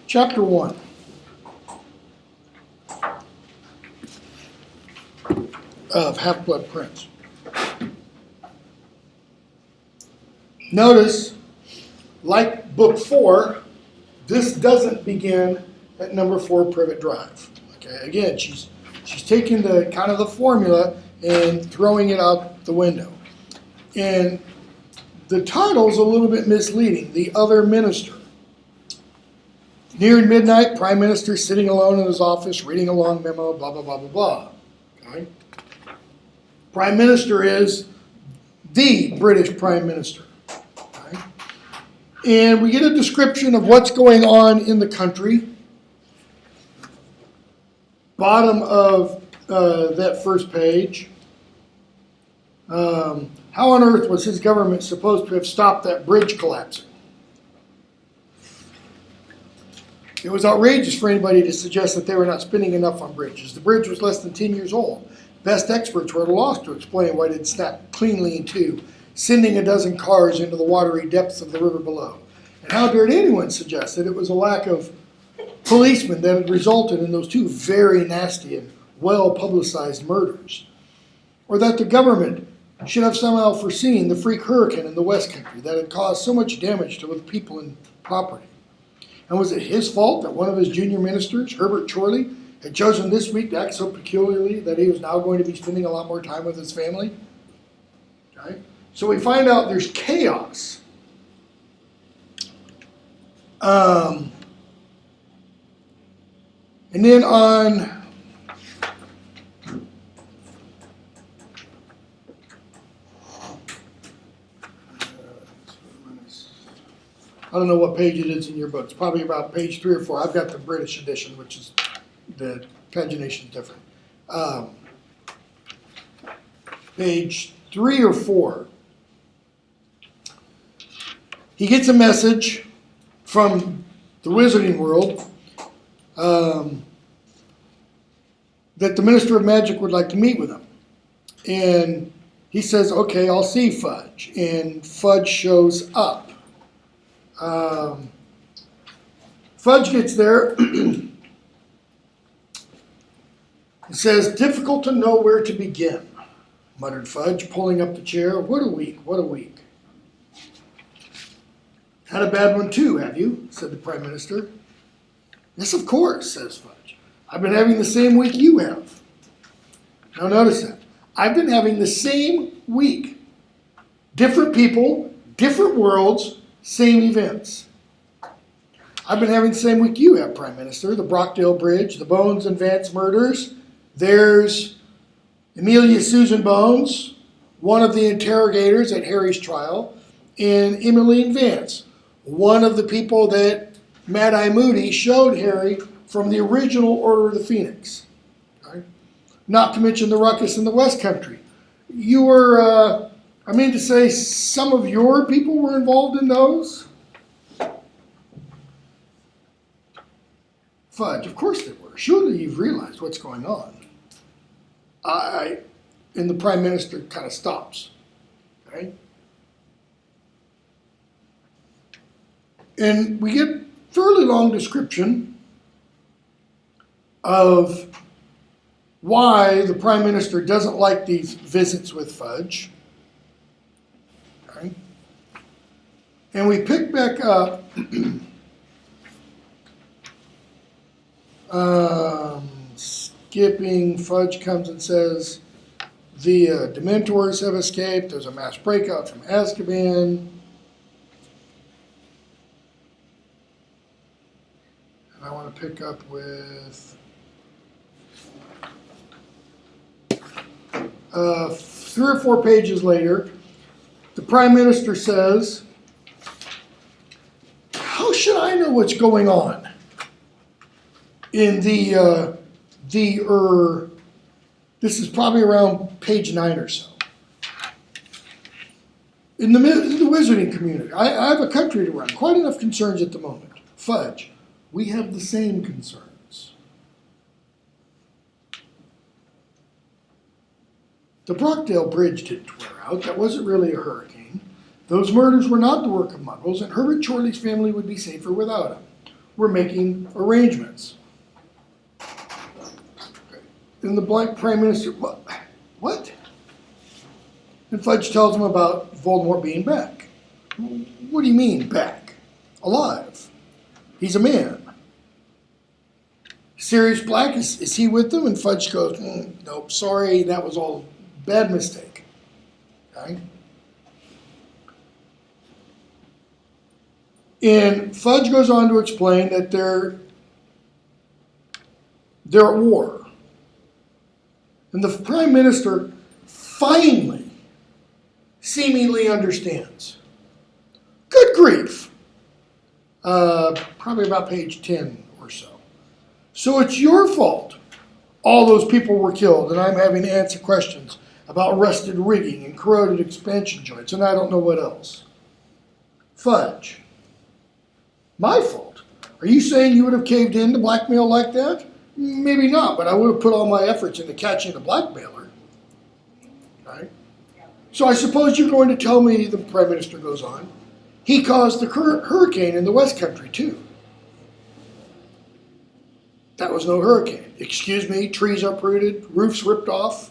Chapter 1. Of HalfBlood Prince. Notice, like book 4, this doesn't begin at number 4 Privet Drive. Okay, again, she's taking the kind of the formula and throwing it out the window. And the title's a little bit misleading. The Other Minister. Nearing midnight, Prime Minister sitting alone in his office, reading a long memo, blah, blah, blah, blah, blah. Okay? Prime Minister is the British Prime Minister. Okay? And we get a description of what's going on in the country. Bottom of that first page. How on earth was his government supposed to have stopped that bridge collapsing? It was outrageous for anybody to suggest that they were not spending enough on bridges. The bridge was less than 10 years old. Best experts were at a loss to explain why it had snapped cleanly in two, sending a dozen cars into the watery depths of the river below. And how dared anyone suggest that it was a lack of policemen that had resulted in those two very nasty and well-publicized murders? Or that the government should have somehow foreseen the freak hurricane in the West Country that had caused so much damage to both people and property? And was it his fault that one of his junior ministers, Herbert Chorley, had chosen this week to act so peculiarly that he was now going to be spending a lot more time with his family? Okay. So we find out there's chaos. And then on I don't know what page it is in your book. It's probably about page 3 or 4. I've got the British edition, which is the pagination is different. Page 3 or 4. He gets a message from the Wizarding World that the Minister of Magic would like to meet with him. And he says, okay, I'll see Fudge. And Fudge shows up. Fudge gets there. It says, difficult to know where to begin, muttered Fudge, pulling up the chair. What a week, what a week. Had a bad one too, have you? Said the Prime Minister. Yes, of course, says Fudge. I've been having the same week you have. Now notice that. I've been having the same week. Different people, different worlds, same events. I've been having the same week you have, Prime Minister. The Brockdale Bridge, the Bones and Vance murders. There's Amelia Susan Bones, one of the interrogators at Harry's trial, and Emmeline Vance, one of the people that Mad-Eye Moody showed Harry from the original Order of the Phoenix. Okay? Not to mention the ruckus in the West Country. You were, I mean to say, some of your people were involved in those? Fudge, of course they were. Surely you've realized what's going on. And the Prime Minister kind of stops. Okay? And we get a fairly long description of why the Prime Minister doesn't like these visits with Fudge. Okay? And we pick back up skipping, Fudge comes and says the Dementors have escaped. There's a mass breakout from Azkaban. And I want to pick up with 3 or 4 pages later. The Prime Minister says, how should I know what's going on in this is probably around page 9 or so. In the wizarding community, I have a country to run, quite enough concerns at the moment. Fudge, we have the same concerns. The Brockdale Bridge didn't wear out. That wasn't really a hurricane. Those murders were not the work of muggles, and Herbert Chorley's family would be safer without him. we're making arrangements. And the Black Prime Minister, what? And Fudge tells him about Voldemort being back. What do you mean, back? Alive. He's a man. Sirius Black, is he with them? And Fudge goes, nope, sorry, that was all a bad mistake. Okay? And Fudge goes on to explain that they're at war. And the Prime Minister finally, seemingly understands. Good grief. Probably about page 10 or so. So it's your fault all those people were killed, and I'm having to answer questions about rusted rigging and corroded expansion joints, and I don't know what else. Fudge. My fault? Are you saying you would have caved in to blackmail like that? Maybe not, but I would have put all my efforts into catching the blackmailer. Right? So I suppose you're going to tell me, the Prime Minister goes on, he caused the hurricane in the West Country too. That was no hurricane. Excuse me, trees uprooted, roofs ripped off.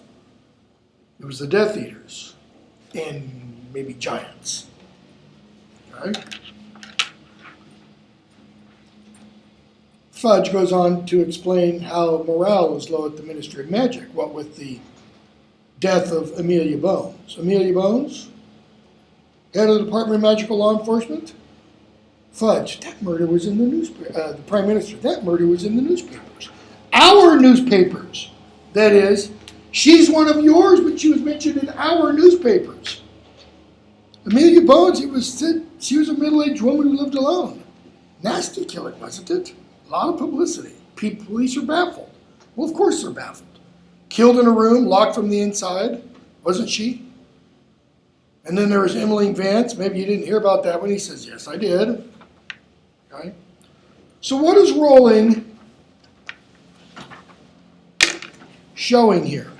It was the Death Eaters and maybe giants. Okay? Fudge goes on to explain how morale was low at the Ministry of Magic, what with the death of Amelia Bones. Amelia Bones, head of the Department of Magical Law Enforcement? Fudge, that murder was in the newspaper. The Prime Minister, that murder was in the newspapers. Our newspapers. That is, she's one of yours, but she was mentioned in our newspapers. Amelia Bones, it was said she was a middle-aged woman who lived alone. Nasty killing, wasn't it? A lot of publicity. Police are baffled. Well, of course they're baffled. Killed in a room, locked from the inside, wasn't she? And then there was Emmeline Vance. Maybe you didn't hear about that one. He says, yes, I did. Okay. So what is Rowling showing here?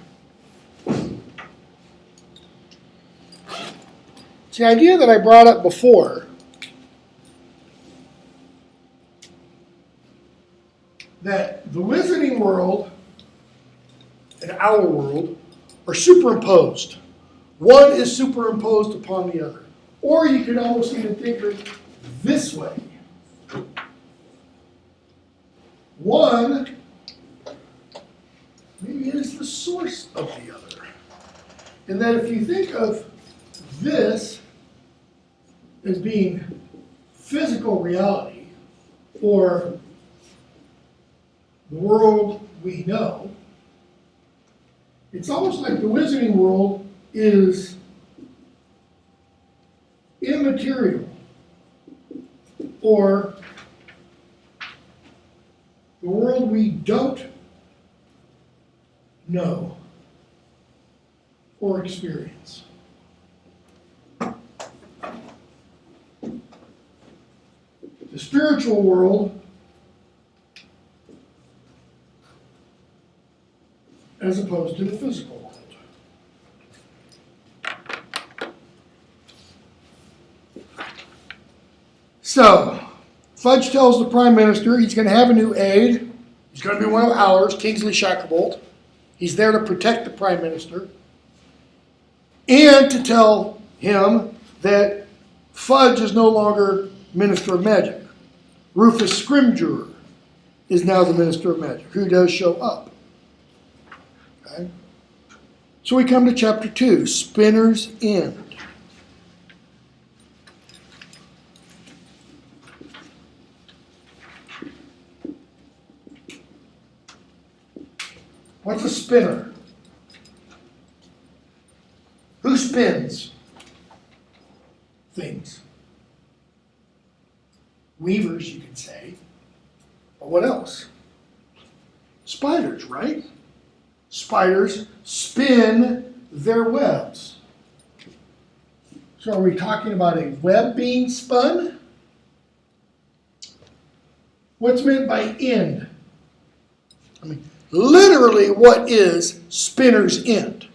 It's the idea that I brought up before, that the wizarding world and our world are superimposed. One is superimposed upon the other. Or you could almost even think of it this way. One maybe is the source of the other. And that if you think of this as being physical reality, or the world we know, it's almost like the wizarding world is immaterial, or the world we don't know or experience. The spiritual world, as opposed to the physical world. So, Fudge tells the Prime Minister he's going to have a new aide. He's going to be one of ours, Kingsley Shacklebolt. He's there to protect the Prime Minister. And to tell him that Fudge is no longer Minister of Magic. Rufus Scrimgeour is now the Minister of Magic, who does show up. Okay? So we come to chapter 2, Spinner's End. What's a spinner? Who spins things? Weavers, you could say. But what else? Spiders, right? Spiders spin their webs. So are we talking about a web being spun? What's meant by end? I mean, literally, what is Spinner's End?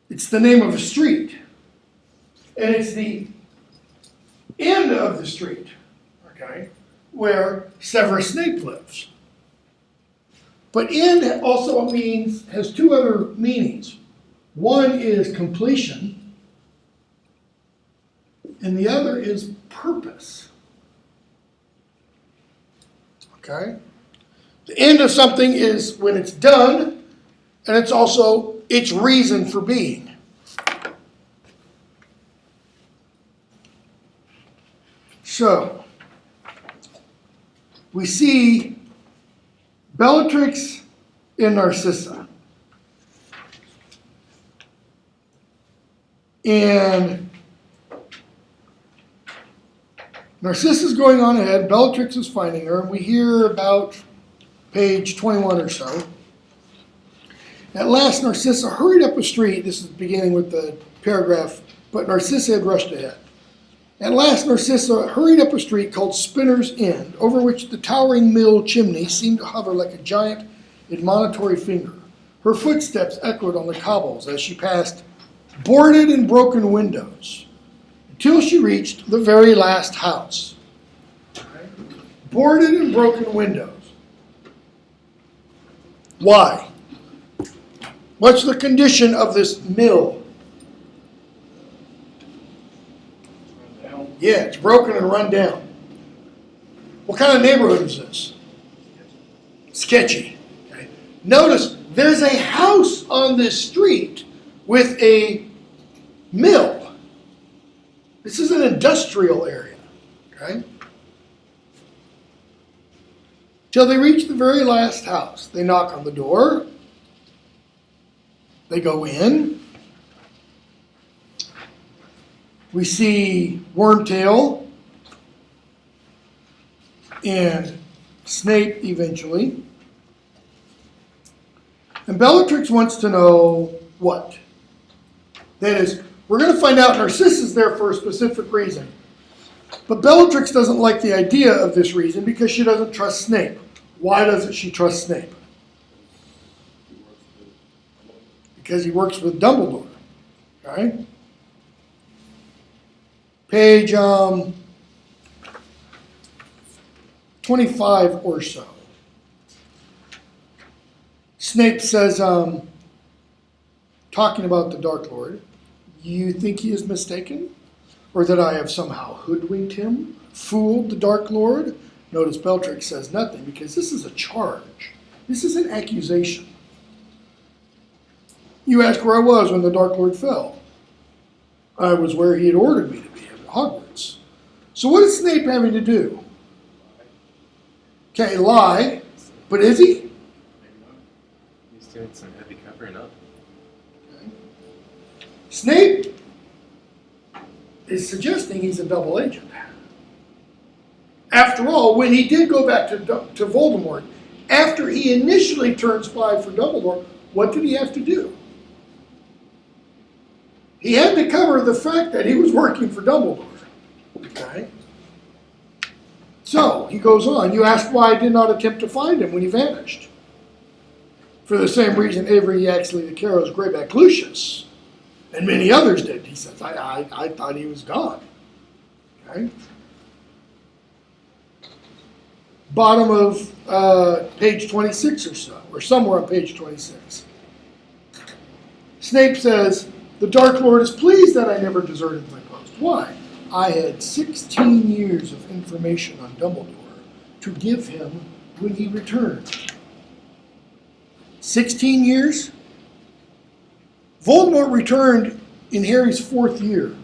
It's the name of a street. And it's the end of the street. Okay? where Severus Snape lives. But end also has two other meanings. One is completion, and the other is purpose. Okay? The end of something is when it's done, and it's also its reason for being. So, we see Bellatrix and Narcissa. And Narcissa's going on ahead, Bellatrix is finding her, and we hear about page 21 or so. At last, Narcissa hurried up a street. This is beginning with the paragraph, but Narcissa had rushed ahead. At last, Narcissa hurried up a street called Spinner's End, over which the towering mill chimney seemed to hover like a giant admonitory finger. Her footsteps echoed on the cobbles as she passed boarded and broken windows, until she reached the very last house. Boarded and broken windows. Why? What's the condition of this mill? Yeah, it's broken and run down. What kind of neighborhood is this? Sketchy. Okay. Notice there's a house on this street with a mill. This is an industrial area. Okay? Till they reach the very last house. They knock on the door. They go in. We see Wormtail and Snape eventually. And Bellatrix wants to know what? That is, we're going to find out Narcissa's there for a specific reason. But Bellatrix doesn't like the idea of this reason because she doesn't trust Snape. Why doesn't she trust Snape? Because he works with Dumbledore. Okay? Page 25 or so. Snape says, talking about the Dark Lord, you think he is mistaken? Or that I have somehow hoodwinked him, fooled the Dark Lord? Notice Bellatrix says nothing because this is a charge. This is an accusation. You ask where I was when the Dark Lord fell. I was where he had ordered me to be, at Hogwarts. So what is Snape having to do? Okay, lie. But is he? He's doing some heavy covering up. Okay. Snape is suggesting he's a double agent. After all, when he did go back to Voldemort, after he initially turned spy for Dumbledore, what did he have to do? He had to cover the fact that he was working for Dumbledore. Okay? So, he goes on. You asked why I did not attempt to find him when he vanished. For the same reason Avery Yaxley the Carrow's Greyback Lucius and many others did. He says, I thought he was gone. Okay? Bottom of page 26 or so, or somewhere on page 26. Snape says, the Dark Lord is pleased that I never deserted my post. Why? I had 16 years of information on Dumbledore to give him when he returned. 16 years? Voldemort returned in Harry's 4th year.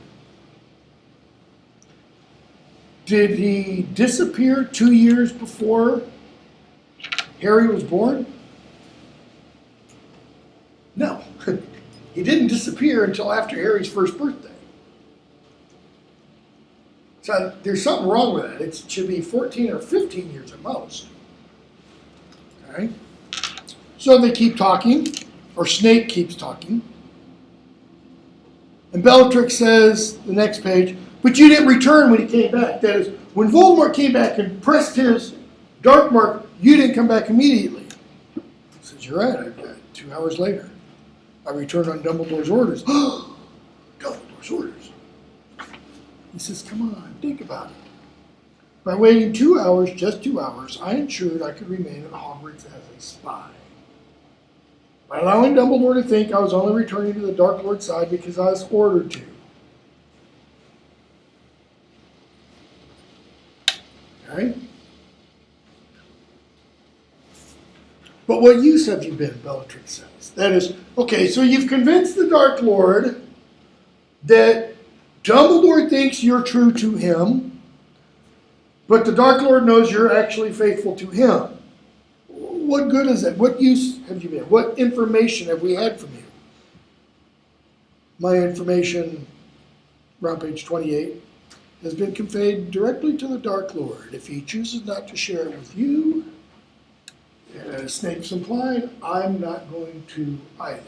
Did he disappear 2 years before Harry was born? No. He didn't disappear until after Harry's first birthday. So there's something wrong with that. It should be 14 or 15 years at most. Okay? So they keep talking, or Snape keeps talking. And Bellatrix says, the next page, but you didn't return when he came back. That is, when Voldemort came back and pressed his dark mark, you didn't come back immediately. He says, you're right, I got 2 hours later. I returned on Dumbledore's orders. Dumbledore's orders. He says, come on, think about it. By waiting 2 hours, just 2 hours, I ensured I could remain at Hogwarts as a spy. By allowing Dumbledore to think I was only returning to the Dark Lord's side because I was ordered to. Okay? But what use have you been, Bellatrix says. That is, okay, so you've convinced the Dark Lord that Dumbledore thinks you're true to him, but the Dark Lord knows you're actually faithful to him. What good is that? What use have you been? What information have we had from you? My information, around page 28, has been conveyed directly to the Dark Lord. If he chooses not to share it with you, as Snape's implied, I'm not going to either.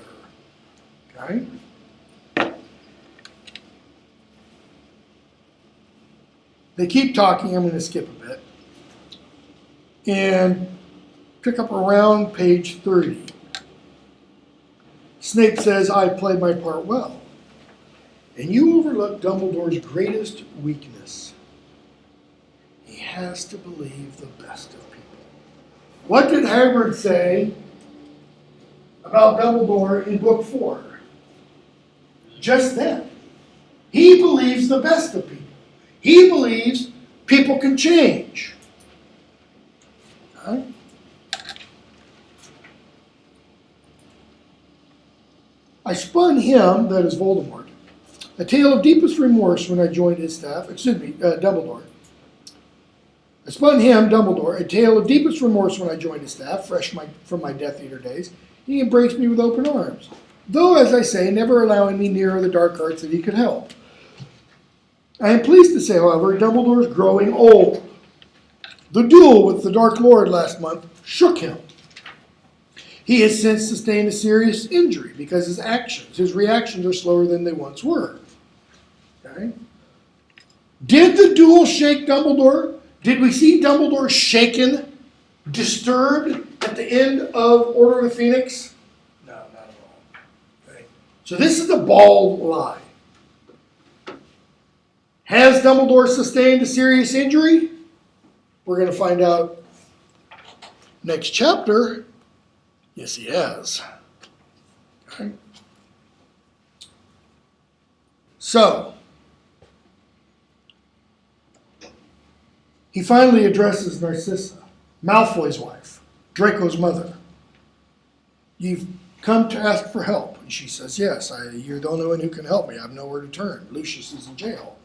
Okay? They keep talking. I'm going to skip a bit. And pick up around page 30. Snape says, I played my part well. And you overlook Dumbledore's greatest weakness. He has to believe the best of people. What did Hagrid say about Dumbledore in book 4? Just then. He believes the best of people. He believes people can change. Okay? I spun him, that is Voldemort, a tale of deepest remorse when I joined his staff. Dumbledore. I spun him, Dumbledore, a tale of deepest remorse when I joined his staff, fresh from my Death Eater days. He embraced me with open arms, though, as I say, never allowing me nearer the dark arts that he could help. I am pleased to say, however, Dumbledore is growing old. The duel with the Dark Lord last month shook him. He has since sustained a serious injury because his reactions are slower than they once were. Okay? Did the duel shake Dumbledore? Did we see Dumbledore shaken, disturbed at the end of Order of the Phoenix? No, not at all. Okay? So this is a bald lie. Has Dumbledore sustained a serious injury? We're going to find out next chapter. Yes, he has. Okay. So, he finally addresses Narcissa, Malfoy's wife, Draco's mother. You've come to ask for help. And she says, yes, you're the only one who can help me. I have nowhere to turn. Lucius is in jail.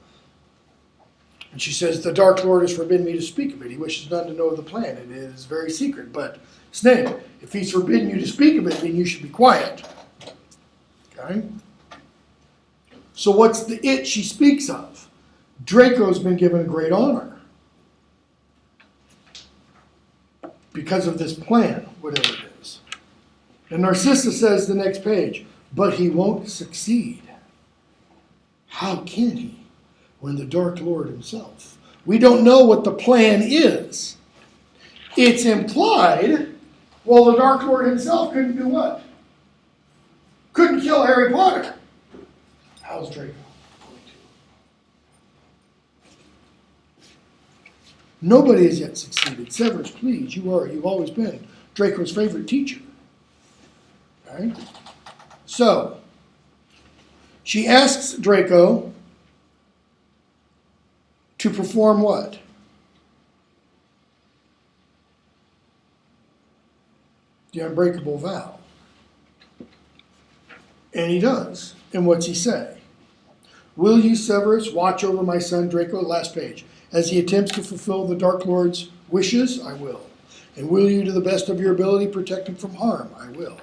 And she says, the Dark Lord has forbidden me to speak of it. He wishes none to know of the plan. It is very secret. But, Snape, if he's forbidden you to speak of it, then you should be quiet. Okay? So what's the it she speaks of? Draco's been given a great honor. Because of this plan, whatever it is. And Narcissa says the next page, but he won't succeed. How can he? When the Dark Lord himself. We don't know what the plan is. It's implied, well, the Dark Lord himself couldn't do what? Couldn't kill Harry Potter. How's Draco going to? Nobody has yet succeeded. Severus, please, you've always been Draco's favorite teacher. Okay? So, she asks Draco to perform what? The unbreakable vow. And he does. And what's he say? Will you, Severus, watch over my son Draco, last page, as he attempts to fulfill the Dark Lord's wishes? I will. And will you, to the best of your ability, protect him from harm? I will.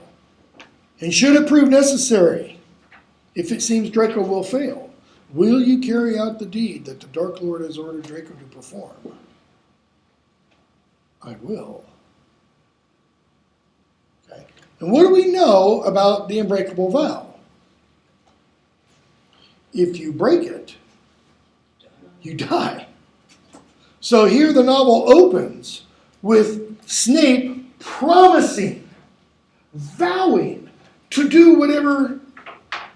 And should it prove necessary, if it seems Draco will fail, will you carry out the deed that the Dark Lord has ordered Draco to perform? I will. Okay. And what do we know about the unbreakable vow? If you break it, you die. So here the novel opens with Snape promising, vowing to do whatever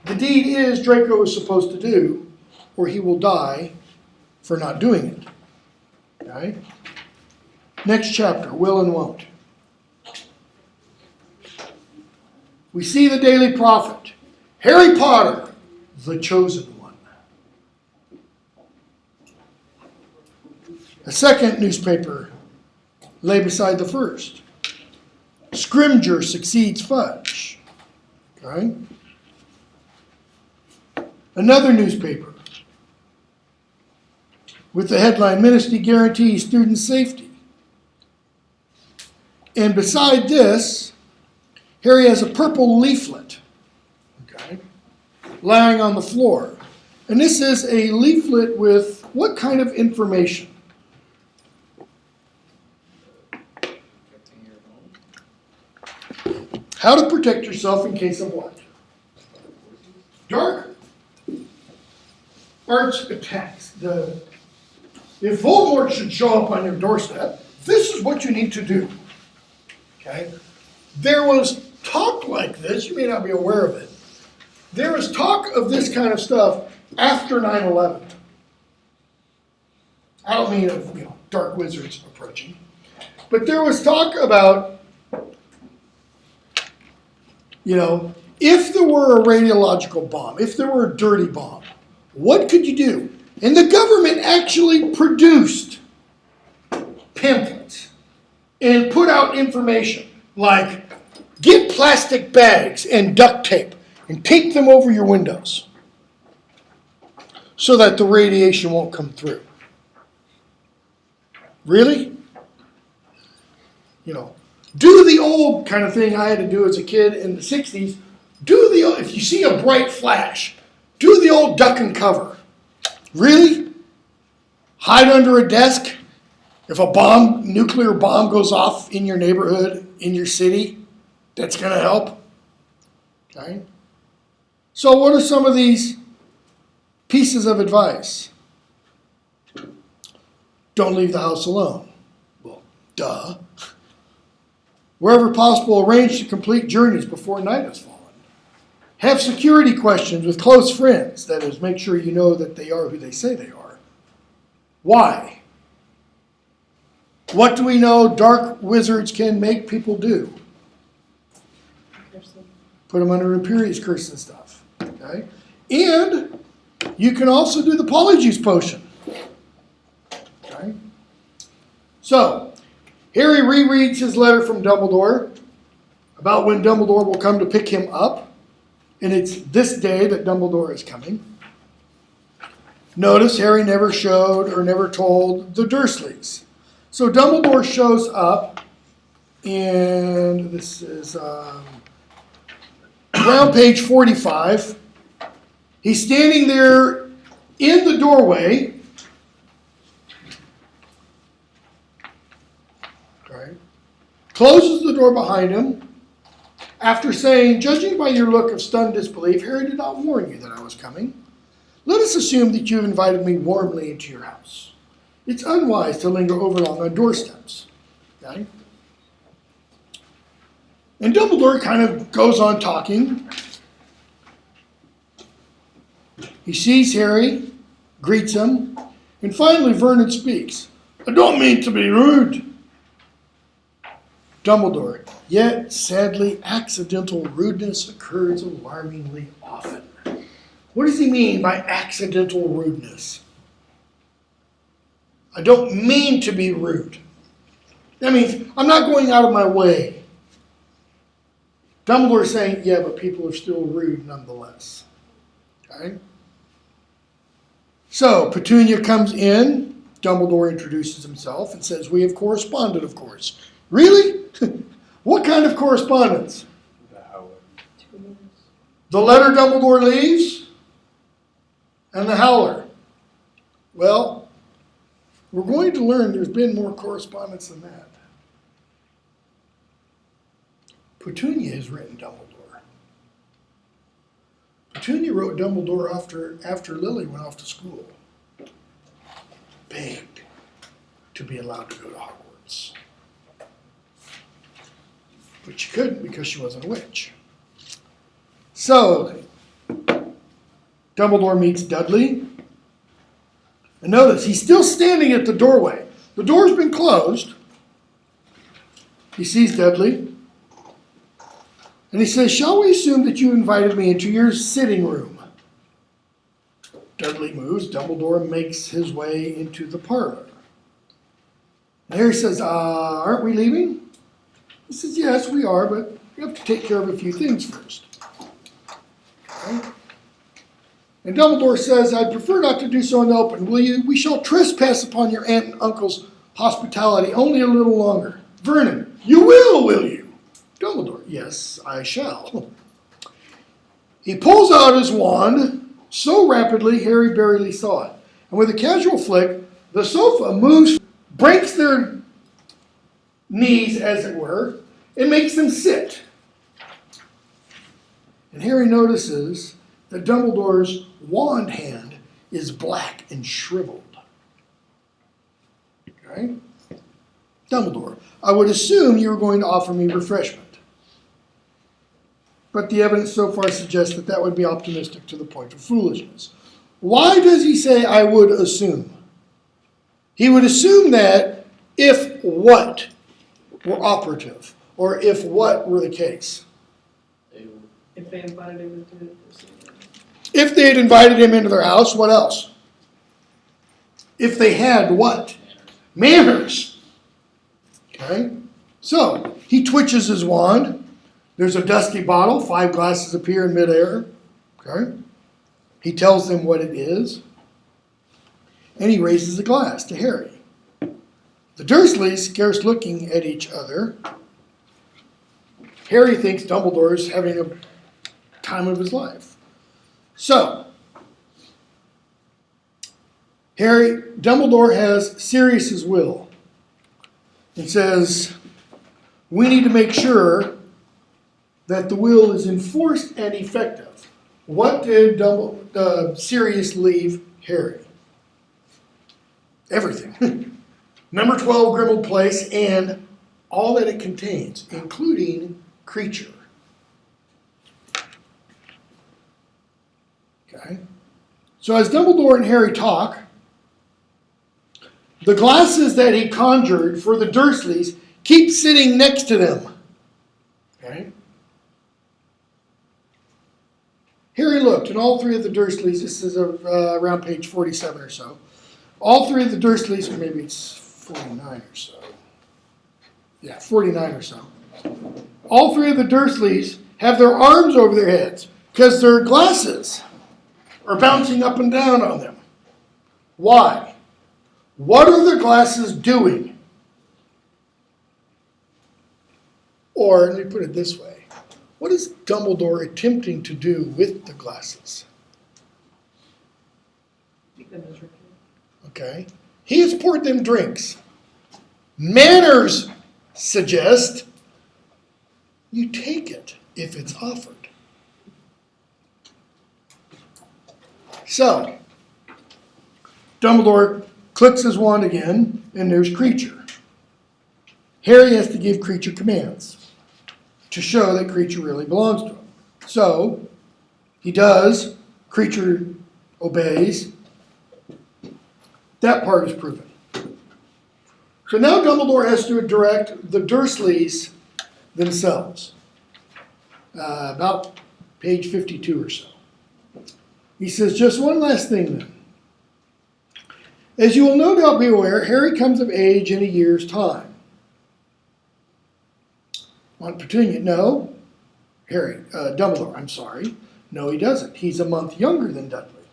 the deed is Draco is supposed to do, or he will die for not doing it. Okay? Next chapter, will and won't. We see the Daily Prophet. Harry Potter, the chosen one. A second newspaper lay beside the first. Scrimgeour succeeds Fudge. Okay? Another newspaper with the headline, Ministry Guarantees Student Safety. And beside this, Harry has a purple leaflet, okay, lying on the floor. And this is a leaflet with what kind of information? How to protect yourself in case of what? Dark arts attacks. If Voldemort should show up on your doorstep, this is what you need to do. Okay? There was talk like this, you may not be aware of it. There was talk of this kind of stuff after 9/11. I don't mean of dark wizards approaching, but there was talk about, if there were a radiological bomb, if there were a dirty bomb, what could you do? And the government actually produced pamphlets and put out information like, get plastic bags and duct tape and tape them over your windows so that the radiation won't come through. Really? Do the old kind of thing I had to do as a kid in the 60s. If you see a bright flash, do the old duck and cover. Really? Hide under a desk? If a nuclear bomb goes off in your neighborhood, in your city, that's going to help. Okay? So what are some of these pieces of advice? Don't leave the house alone. Well, duh. Wherever possible, arrange to complete journeys before night has fallen. Have security questions with close friends. That is, make sure you know that they are who they say they are. Why? What do we know dark wizards can make people do? Put them under Imperious curse and stuff. Okay? And you can also do the Polyjuice potion. Okay? So, Harry rereads his letter from Dumbledore about when Dumbledore will come to pick him up. And it's this day that Dumbledore is coming. Notice Harry never showed or never told the Dursleys. So Dumbledore shows up, and this is around page 45. He's standing there in the doorway. Okay. Closes the door behind him after saying, judging by your look of stunned disbelief, Harry did not warn you that I was coming. Let us assume that you have invited me warmly into your house. It's unwise to linger overlong on doorsteps. Okay? And Dumbledore kind of goes on talking. He sees Harry, greets him, and finally Vernon speaks. I don't mean to be rude. Dumbledore, yet sadly accidental rudeness occurs alarmingly often. What does he mean by accidental rudeness? I don't mean to be rude. That means I'm not going out of my way. Dumbledore is saying, yeah, but people are still rude nonetheless. Okay? So, Petunia comes in. Dumbledore introduces himself and says, we have corresponded, of course. Really? What kind of correspondence? The letter Dumbledore leaves and the howler. Well, we're going to learn there's been more correspondence than that. Petunia has written Dumbledore. Petunia wrote Dumbledore after Lily went off to school. Begged to be allowed to go to Hogwarts. But she couldn't because she wasn't a witch. So, Dumbledore meets Dudley. And notice, he's still standing at the doorway. the door's been closed. He sees Dudley. And he says, shall we assume that you invited me into your sitting room? Dudley moves. Dumbledore makes his way into the parlor. And Harry says, aren't we leaving? He says, yes, we are, but we have to take care of a few things first. Okay. And Dumbledore says, I'd prefer not to do so in the open. We shall trespass upon your aunt and uncle's hospitality only a little longer. Vernon, you will you? Dumbledore, yes, I shall. He pulls out his wand so rapidly Harry barely saw it. And with a casual flick, the sofa moves, breaks their knees, as it were, and makes them sit. And Harry notices that Dumbledore's wand hand is black and shriveled. Okay? Dumbledore, I would assume you were going to offer me refreshment. But the evidence so far suggests that that would be optimistic to the point of foolishness. Why does he say, I would assume? He would assume that if what were operative, or if what were the case. If they invited him into the If they had invited him into their house, what else? If they had what? Manners. Okay? So, he twitches his wand. There's a dusty bottle. 5 glasses appear in midair. Okay? He tells them what it is. And he raises a glass to Harry. The Dursleys, scarce looking at each other. Harry thinks Dumbledore's having a time of his life. So, Dumbledore has Sirius's will. It says, we need to make sure that the will is enforced and effective. What did Sirius leave Harry? Everything. Number 12 Grimmauld Place and all that it contains, including Creature. Okay. So as Dumbledore and Harry talk, the glasses that he conjured for the Dursleys keep sitting next to them. Okay. Harry looked, and all 3 of the Dursleys, this is around page 47 or so, all 3 of the Dursleys, or maybe it's 49 or so. Yeah, 49 or so. All 3 of the Dursleys have their arms over their heads because their glasses are bouncing up and down on them. Why? What are the glasses doing? Or, let me put it this way. What is Dumbledore attempting to do with the glasses? Keep them as ritual. Okay. He has poured them drinks. Manners suggest you take it if it's offered. So, Dumbledore clicks his wand again, and there's Creature. Harry has to give Creature commands to show that Creature really belongs to him. So, he does. Creature obeys. That part is proven. So now Dumbledore has to direct the Dursleys themselves. About page 52 or so. He says, just one last thing then. As you will no doubt be aware, Harry comes of age in a year's time. Aunt Petunia, no. Dumbledore, I'm sorry. No, he doesn't. He's a month younger than Dudley.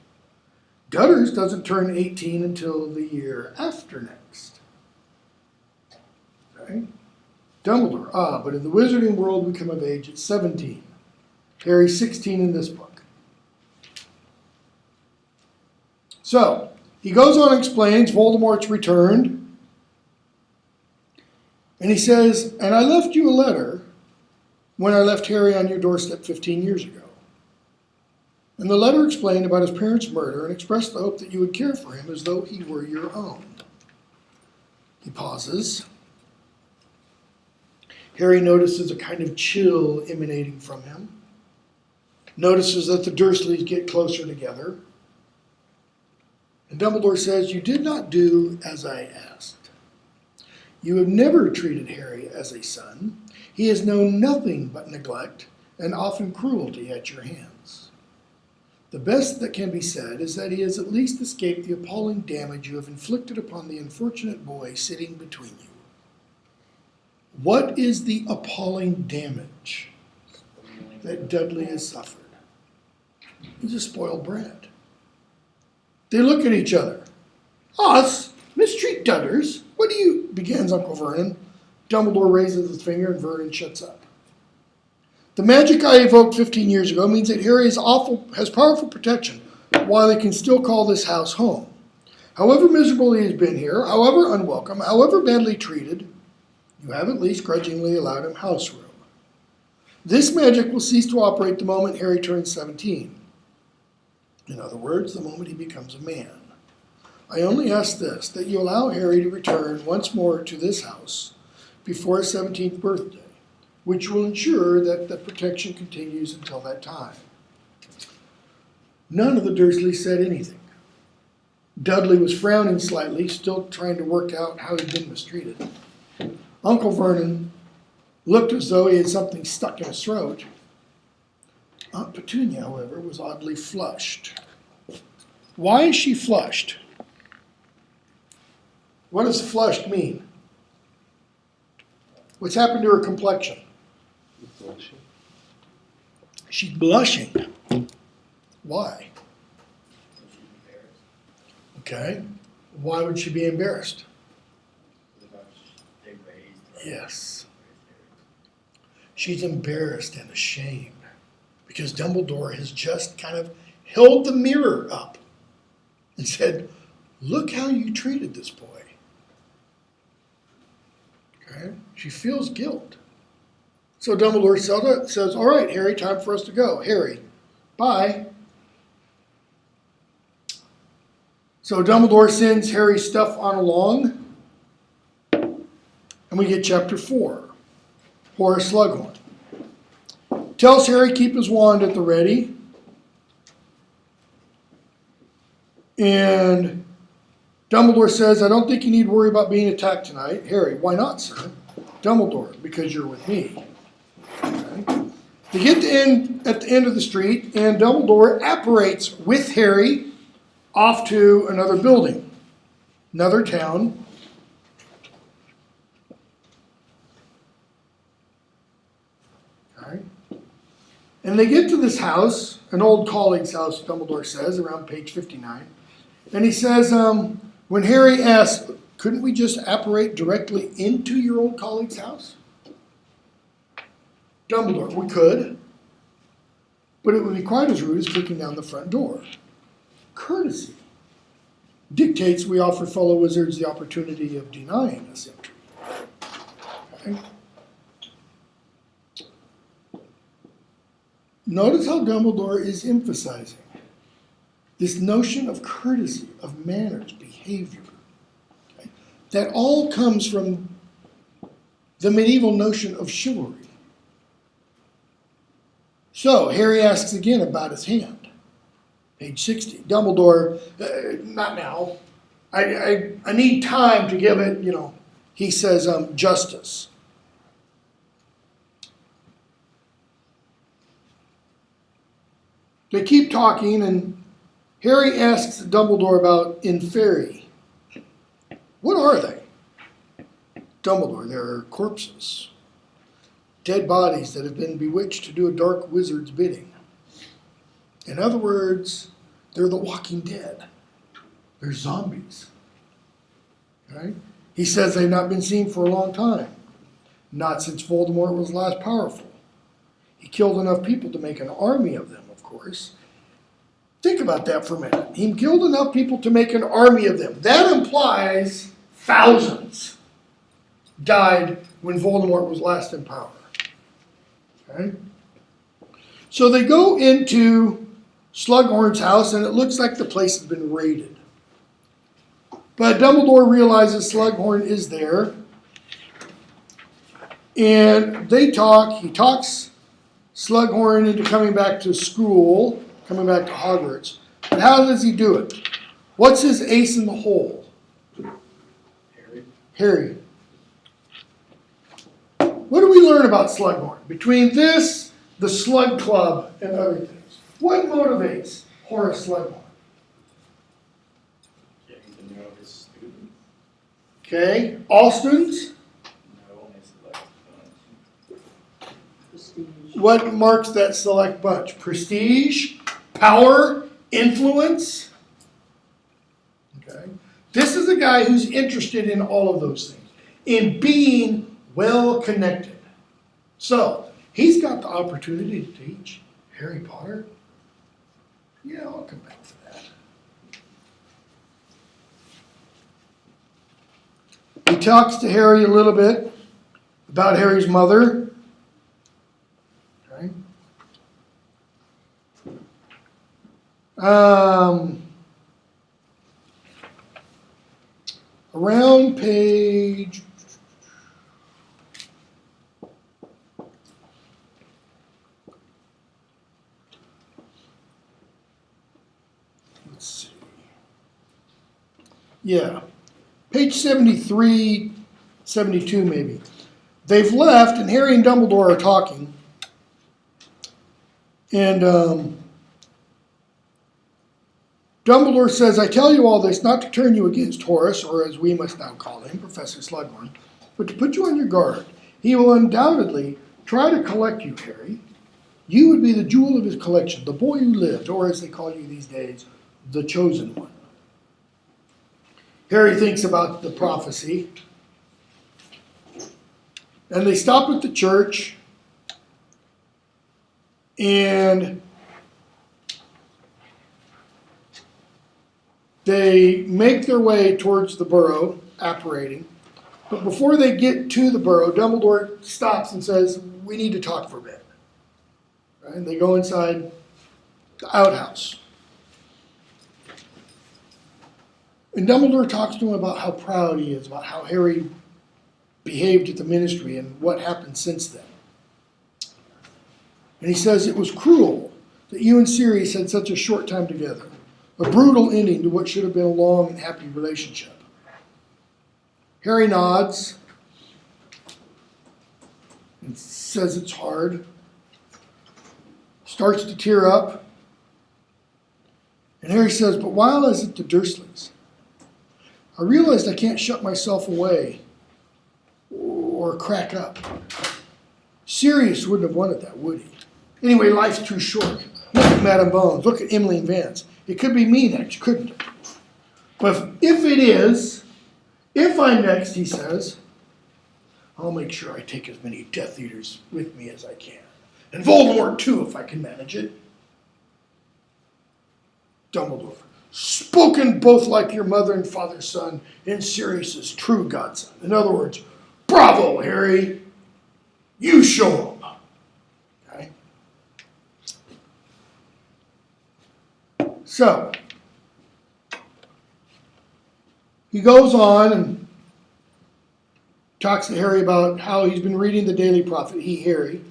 Gutters doesn't turn 18 until the year after next. Okay. Dumbledore, but in the wizarding world we come of age at 17. Harry's 16 in this book. So, he goes on and explains Voldemort's returned. And he says, and I left you a letter when I left Harry on your doorstep 15 years ago. And the letter explained about his parents' murder and expressed the hope that you would care for him as though he were your own. He pauses. Harry notices a kind of chill emanating from him. Notices that the Dursleys get closer together. And Dumbledore says, you did not do as I asked. You have never treated Harry as a son. He has known nothing but neglect and often cruelty at your hands. The best that can be said is that he has at least escaped the appalling damage you have inflicted upon the unfortunate boy sitting between you. What is the appalling damage that Dudley has suffered? He's a spoiled brat. They look at each other. Us? Mistreat Dudders? What do you... begins Uncle Vernon. Dumbledore raises his finger and Vernon shuts up. The magic I evoked 15 years ago means that Harry has powerful protection while he can still call this house home. However miserable he has been here, however unwelcome, however badly treated, you have at least grudgingly allowed him house room. This magic will cease to operate the moment Harry turns 17. In other words, the moment he becomes a man. I only ask this, that you allow Harry to return once more to this house before his 17th birthday, which will ensure that the protection continues until that time. None of the Dursleys said anything. Dudley was frowning slightly, still trying to work out how he'd been mistreated. Uncle Vernon looked as though he had something stuck in his throat. Aunt Petunia, however, was oddly flushed. Why is she flushed? What does flushed mean? What's happened to her complexion? Blushing. She's blushing. Why? Okay. Why would she be embarrassed? Yes. She's embarrassed and ashamed because Dumbledore has just kind of held the mirror up and said, look how you treated this boy. Okay? She feels guilt. So Dumbledore says, all right, Harry, time for us to go. Harry, bye. So Dumbledore sends Harry's stuff on along, and we get chapter 4. Horace Slughorn tells Harry keep his wand at the ready, and Dumbledore says, I don't think you need worry about being attacked tonight. Harry, why not, sir? Dumbledore, because you're with me. Okay. They get at the end of the street, and Dumbledore apparates with Harry off to another building, another town. Okay. And they get to this house, an old colleague's house, Dumbledore says, around page 59. And he says, when Harry asks, couldn't we just apparate directly into your old colleague's house? Dumbledore, we could, but it would be quite as rude as kicking down the front door. Courtesy dictates we offer fellow wizards the opportunity of denying us entry. Okay. Notice how Dumbledore is emphasizing this notion of courtesy, of manners, behavior. Okay? That all comes from the medieval notion of chivalry. So, Harry asks again about his hand. Page 60. Dumbledore, not now. I need time to give it, he says, justice. They keep talking, and Harry asks Dumbledore about Inferi. What are they? Dumbledore, they're corpses. Dead bodies that have been bewitched to do a dark wizard's bidding. In other words, they're the walking dead. They're zombies. Okay? He says they've not been seen for a long time. Not since Voldemort was last powerful. He killed enough people to make an army of them, of course. Think about that for a minute. He killed enough people to make an army of them. That implies thousands died when Voldemort was last in power. Okay? So they go into Slughorn's house, and it looks like the place has been raided. But Dumbledore realizes Slughorn is there, and they talk. He talks Slughorn into coming back to school, coming back to Hogwarts. But how does he do it? What's his ace in the hole? Harry. Harry. what do we learn about Slughorn? Between this, the Slug Club, and other things. What motivates Horace Slughorn? Getting to know his students. Okay, all students? No, only select bunch. Prestige. What marks that select bunch? Prestige, power, influence? Okay. This is a guy who's interested in all of those things, in being well connected. So, he's got the opportunity to teach Harry Potter. Yeah, I'll come back for that. He talks to Harry a little bit about Harry's mother. Okay. Around page, let's see. Yeah, page 73, 72 maybe. They've left and Harry and Dumbledore are talking. And Dumbledore says, I tell you all this not to turn you against Horace, or as we must now call him, Professor Slughorn, but to put you on your guard. He will undoubtedly try to collect you, Harry. You would be the jewel of his collection, the boy who lived, or as they call you these days, the chosen one. Harry thinks about the prophecy. And they stop at the church, and they make their way towards the burrow, apparating. But before they get to the burrow, Dumbledore stops and says, we need to talk for a bit. Right? And they go inside the outhouse. And Dumbledore talks to him about how proud he is, about how Harry behaved at the ministry and what happened since then. And he says it was cruel that you and Sirius had such a short time together. A brutal ending to what should have been a long and happy relationship. Harry nods and says it's hard. Starts to tear up. And Harry says, but while I was at the Dursleys, I realized I can't shut myself away or crack up. Sirius wouldn't have wanted that, would he? Anyway, life's too short. Look at Madame Bones. Look at Emily and Vance. It could be me next, couldn't it? But if it is, if I'm next, he says, I'll make sure I take as many Death Eaters with me as I can. And Voldemort too, if I can manage it. Dumbledore, spoken both like your mother and father's son, and Sirius's true godson. In other words, bravo, Harry. You show him. Okay? So, he goes on and talks to Harry about how he's been reading the Daily Prophet, Harry.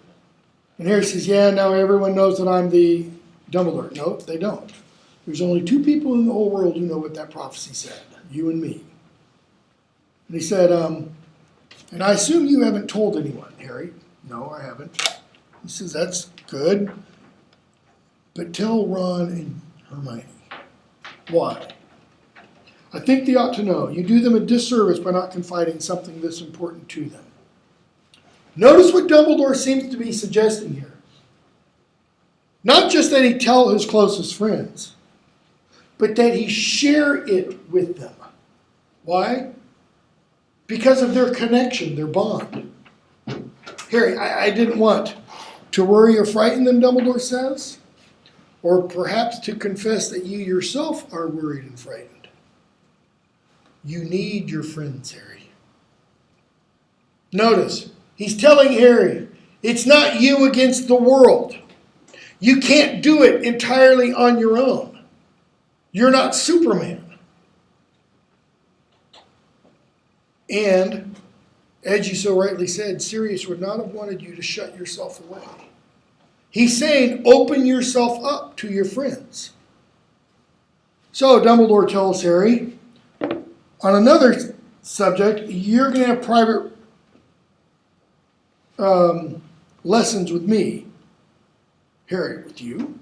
And Harry says, yeah, now everyone knows that I'm the Dumbledore. No, they don't. There's only two people in the whole world who know what that prophecy said, you and me. And he said, and I assume you haven't told anyone, Harry. No, I haven't. He says, that's good. But tell Ron and Hermione. Why? I think they ought to know. You do them a disservice by not confiding something this important to them. Notice what Dumbledore seems to be suggesting here. Not just that he tell his closest friends, but that he share it with them. Why? Because of their connection, their bond. Harry, I didn't want to worry or frighten them, Dumbledore says, or perhaps to confess that you yourself are worried and frightened. You need your friends, Harry. Notice, he's telling Harry, it's not you against the world. You can't do it entirely on your own. You're not Superman. And, as you so rightly said, Sirius would not have wanted you to shut yourself away. He's saying, open yourself up to your friends. So, Dumbledore tells Harry, on another subject, you're going to have private lessons with me. Harry, with you?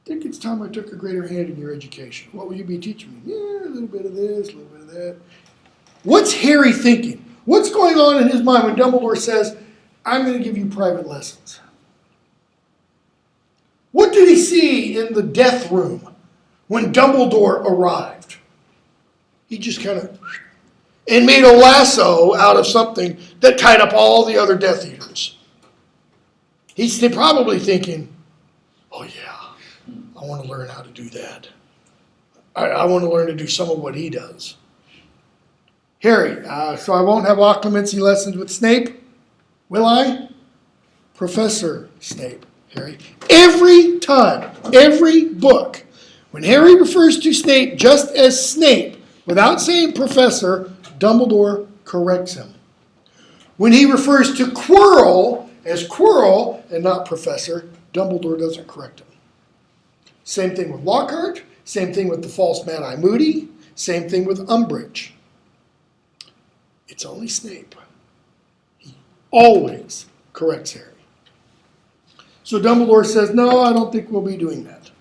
I think it's time I took a greater hand in your education. What will you be teaching me? Yeah, a little bit of this, a little bit of that. What's Harry thinking? What's going on in his mind when Dumbledore says, I'm going to give you private lessons? What did he see in the death room when Dumbledore arrived? He just kind of and made a lasso out of something that tied up all the other Death Eaters. He's probably thinking, oh yeah, I want to learn how to do that. I want to learn to do some of what he does. Harry, so I won't have occlumency lessons with Snape, will I? Professor Snape, Harry. Every time, every book, when Harry refers to Snape just as Snape, without saying professor, Dumbledore corrects him. When he refers to Quirrell as Quirrell and not professor, Dumbledore doesn't correct him. Same thing with Lockhart, same thing with the false Mad-Eye Moody, same thing with Umbridge. It's only Snape. He always corrects Harry. So Dumbledore says, no, I don't think we'll be doing that.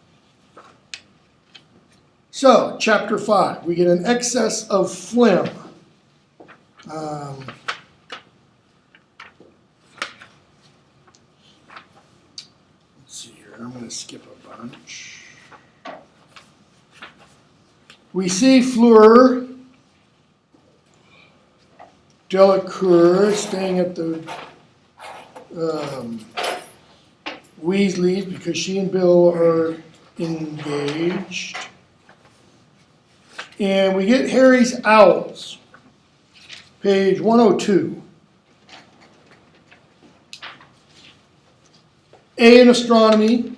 So, chapter 5, we get an excess of phlegm. Let's see here, I'm going to skip a bunch. We see Fleur Delacour staying at the Weasleys because she and Bill are engaged. And we get Harry's Owls, page 102. A in astronomy,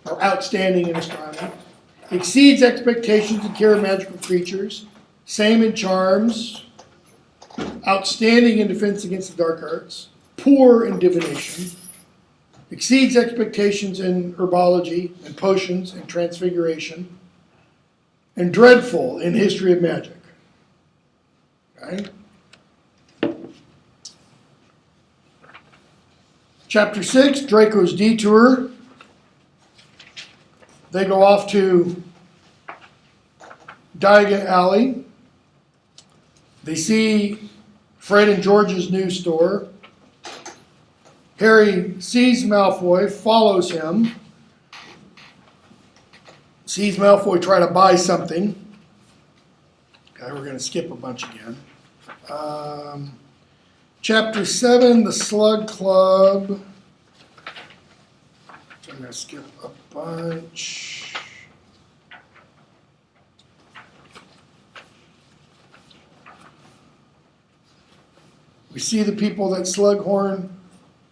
or outstanding in astronomy, exceeds expectations in care of magical creatures, same in charms, outstanding in defense against the dark arts, poor in divination, exceeds expectations in herbology and potions and transfiguration, and dreadful in history of magic. Okay? Chapter 6, Dracos Detour. They go off to Diagon Alley. They see Fred and George's new store. Harry sees Malfoy, follows him, sees Malfoy try to buy something. Okay, we're going to skip a bunch again. Chapter 7, the Slug Club. I'm going to skip a bunch. We see the people that Slughorn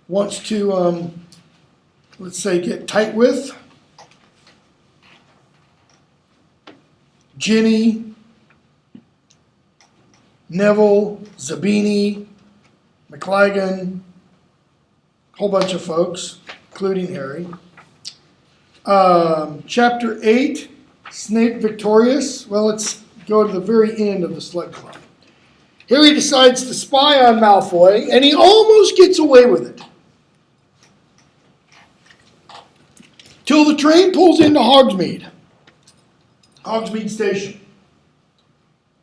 wants to, let's say, get tight with. Ginny, Neville, Zabini, McLagan, a whole bunch of folks, including Harry. Chapter 8, Snape victorious. Well, let's go to the very end of the Slug Club. Harry decides to spy on Malfoy, and he almost gets away with it. Till the train pulls into Hogsmeade Station.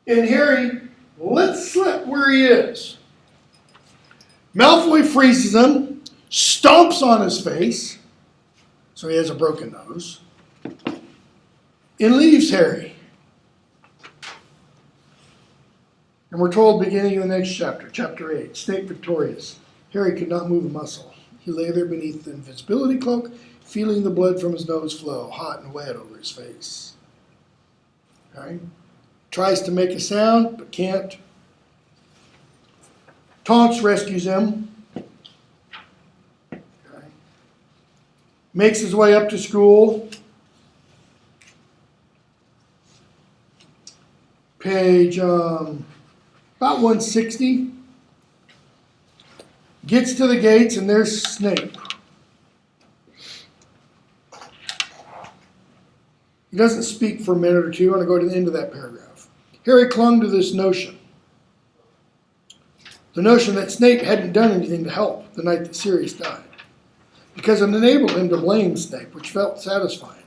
And Harry lets slip where he is. Malfoy freezes him, stomps on his face, so he has a broken nose, and leaves Harry. And we're told beginning in the next chapter, chapter 8, Snape victorious. Harry could not move a muscle. He lay there beneath the invisibility cloak, feeling the blood from his nose flow, hot and wet over his face. Okay? Tries to make a sound, but can't. Tonks rescues him. Okay. Makes his way up to school. Page about 160. Gets to the gates and there's Snape. He doesn't speak for a minute or two. I want to go to the end of that paragraph. Harry clung to this notion. The notion that Snape hadn't done anything to help the night that Sirius died. Because it enabled him to blame Snape, which felt satisfying.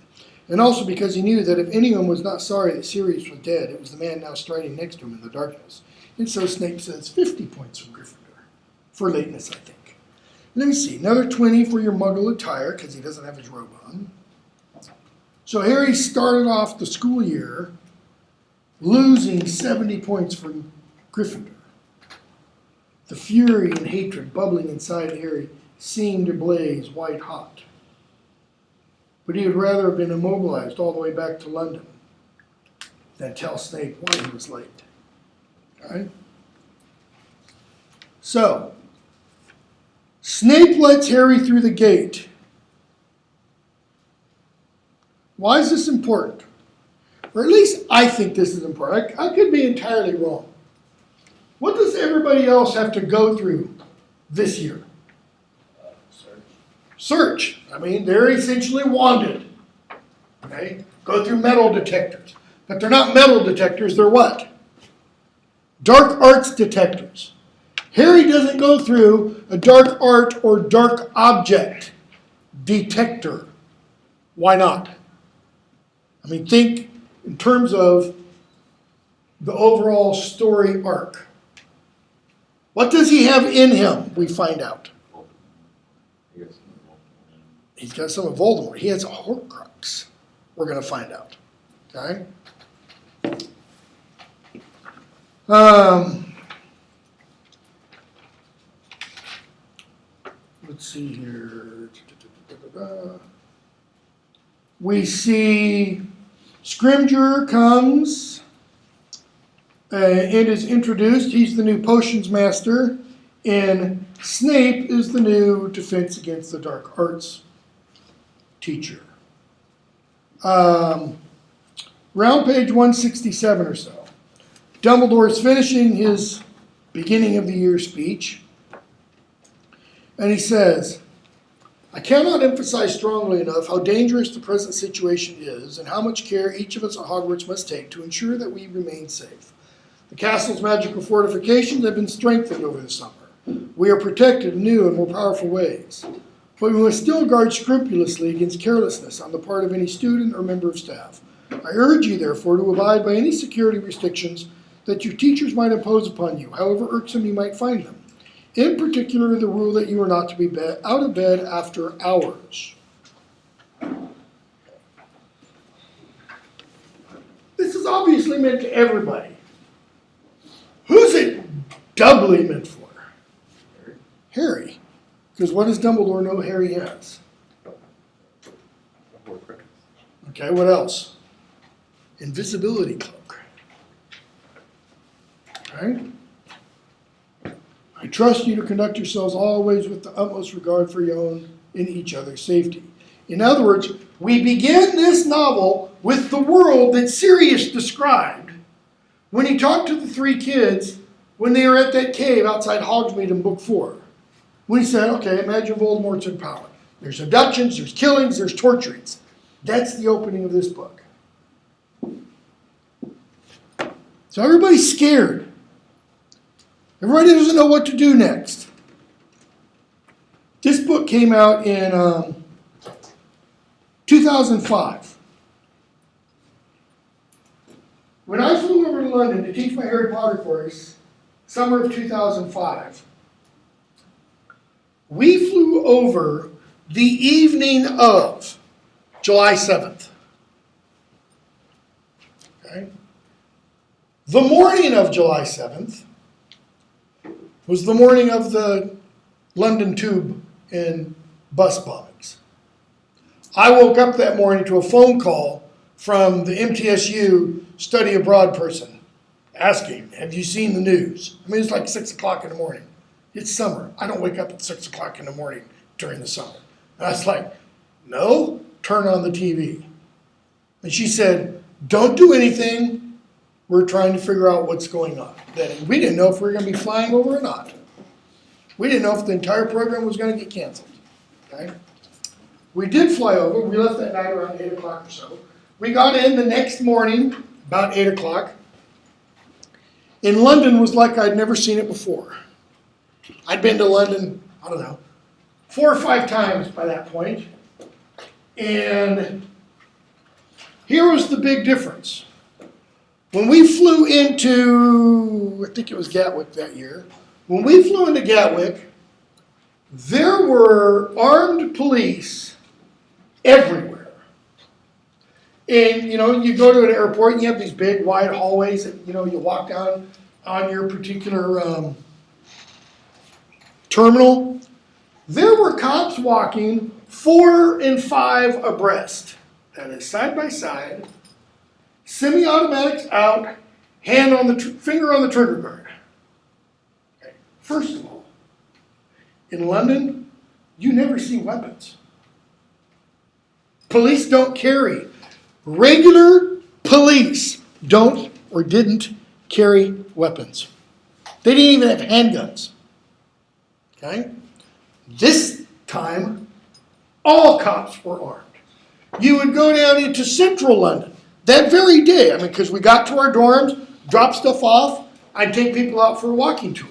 And also because he knew that if anyone was not sorry that Sirius was dead, it was the man now striding next to him in the darkness. And so Snape says 50 points from Gryffindor. For lateness, I think. Let me see. Another 20 for your muggle attire, because he doesn't have his robe on. So Harry started off the school year losing 70 points from Gryffindor. The fury and hatred bubbling inside Harry seemed to blaze white hot. But he would rather have been immobilized all the way back to London than tell Snape why he was late. Okay? So, Snape lets Harry through the gate. Why is this important? Or at least I think this is important. I could be entirely wrong. What does everybody else have to go through this year? Search. Search. I mean, they're essentially wanted. Okay? Go through metal detectors. But they're not metal detectors, they're what? Dark arts detectors. Harry doesn't go through a dark art or dark object detector. Why not? I mean, think in terms of the overall story arc. What does he have in him, we find out? He's got some of Voldemort. He has a Horcrux. We're going to find out. Okay? Let's see here. We see Scrimgeour comes and is introduced. He's the new potions master, and Snape is the new defense against the dark arts teacher. Round page 167 or so. Dumbledore is finishing his beginning of the year speech, and he says, I cannot emphasize strongly enough how dangerous the present situation is and how much care each of us at Hogwarts must take to ensure that we remain safe. The castle's magical fortifications have been strengthened over the summer. We are protected in new and more powerful ways. But we must still guard scrupulously against carelessness on the part of any student or member of staff. I urge you, therefore, to abide by any security restrictions that your teachers might impose upon you, however irksome you might find them. In particular, the rule that you are not to be out of bed after hours. This is obviously meant to everybody. Who's it doubly meant for? Harry. Because what does Dumbledore know Harry has? Okay, what else? Invisibility cloak. Okay? I trust you to conduct yourselves always with the utmost regard for your own and each other's safety. In other words, we begin this novel with the world that Sirius described when he talked to the three kids when they were at that cave outside Hogsmeade in Book 4. When he said, okay, imagine Voldemort's in power. There's abductions, there's killings, there's torturings. That's the opening of this book. So everybody's scared. Everybody doesn't know what to do next. This book came out in 2005. When I flew over to London to teach my Harry Potter course, summer of 2005, we flew over the evening of July 7th. Okay? The morning of July 7th was the morning of the London tube and bus bombings. I woke up that morning to a phone call from the MTSU study abroad person asking, have you seen the news? I mean, it's like 6 o'clock in the morning. It's summer. I don't wake up at 6 o'clock in the morning during the summer. And I was like, no, turn on the TV. And she said, don't do anything. We're trying to figure out what's going on. We didn't know if we were going to be flying over or not. We didn't know if the entire program was going to get canceled. Okay? We did fly over. We left that night around 8 o'clock or so. We got in the next morning, about 8 o'clock. In London was like I'd never seen it before. I'd been to London, I don't know, 4 or 5 times by that point. And here was the big difference. When we flew into, I think it was Gatwick that year, when we flew into Gatwick, there were armed police everywhere. And, you know, you go to an airport and you have these big wide hallways that, you know, you walk down on your particular terminal. There were cops walking 4 and 5 abreast. That is side by side, semi-automatics out, hand on the finger on the trigger guard. Okay. First of all, in London, you never see weapons. Police don't carry. Regular police don't or didn't carry weapons. They didn't even have handguns. Okay? This time, all cops were armed. You would go down into central London that very day. I mean, because we got to our dorms, dropped stuff off, I'd take people out for a walking tour.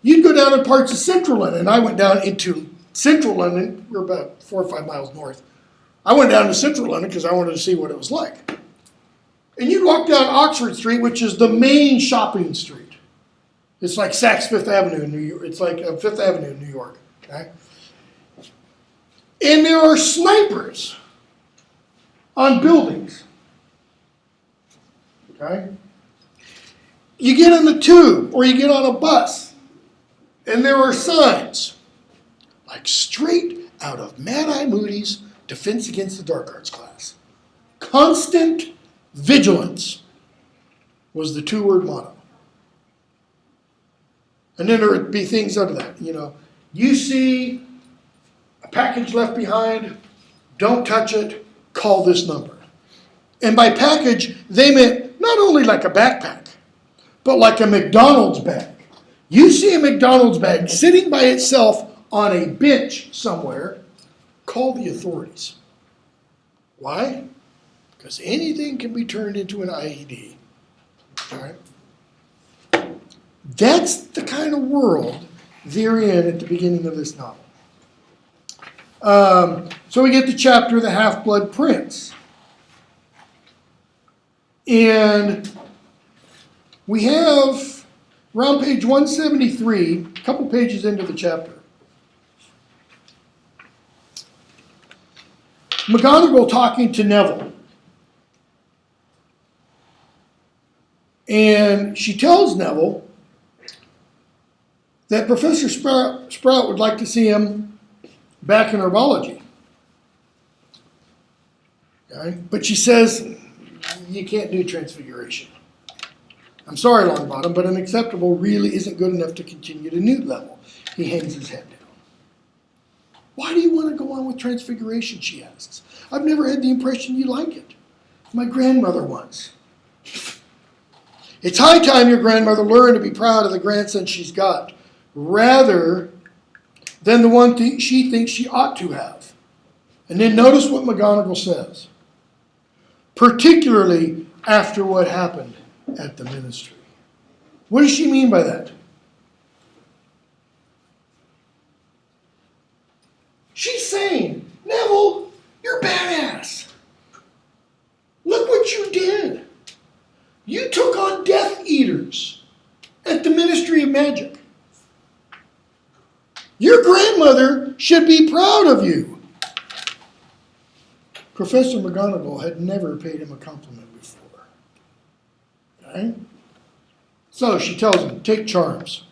You'd go down in parts of central London, and I went down into central London. We're about 4 or 5 miles north. I went down to central London because I wanted to see what it was like. And you'd walk down Oxford Street, which is the main shopping street. It's like Saks Fifth Avenue in New York. It's like Fifth Avenue in New York. Okay? And there are snipers on buildings. Okay? You get on the tube or you get on a bus, and there are signs like straight out of Mad Eye Moody's Defense Against the Dark Arts class. Constant vigilance was the 2-word motto. And then there would be things under that. You know, you see a package left behind, don't touch it, call this number. And by package, they meant not only like a backpack, but like a McDonald's bag. You see a McDonald's bag sitting by itself on a bench somewhere, call the authorities. Why? Because anything can be turned into an IED. All right? That's the kind of world they're in at the beginning of this novel. So we get the chapter, The HalfBlood Prince. And we have, around page 173, a couple pages into the chapter, McGonagall talking to Neville. And she tells Neville that Professor Sprout would like to see him back in herbology. Okay? But she says, you can't do transfiguration. I'm sorry, Longbottom, but unacceptable really isn't good enough to continue to Newt level. He hangs his head down. Why do you want to go on with transfiguration, she asks. I've never had the impression you like it. My grandmother once. It's high time your grandmother learned to be proud of the grandson she's got, rather than the one she thinks she ought to have. And then notice what McGonagall says. Particularly after what happened at the ministry. What does she mean by that? She's saying, Neville, you're badass. Look what you did. You took on Death Eaters at the Ministry of Magic. Your grandmother should be proud of you. Professor McGonagall had never paid him a compliment before. Okay? So she tells him, take charms.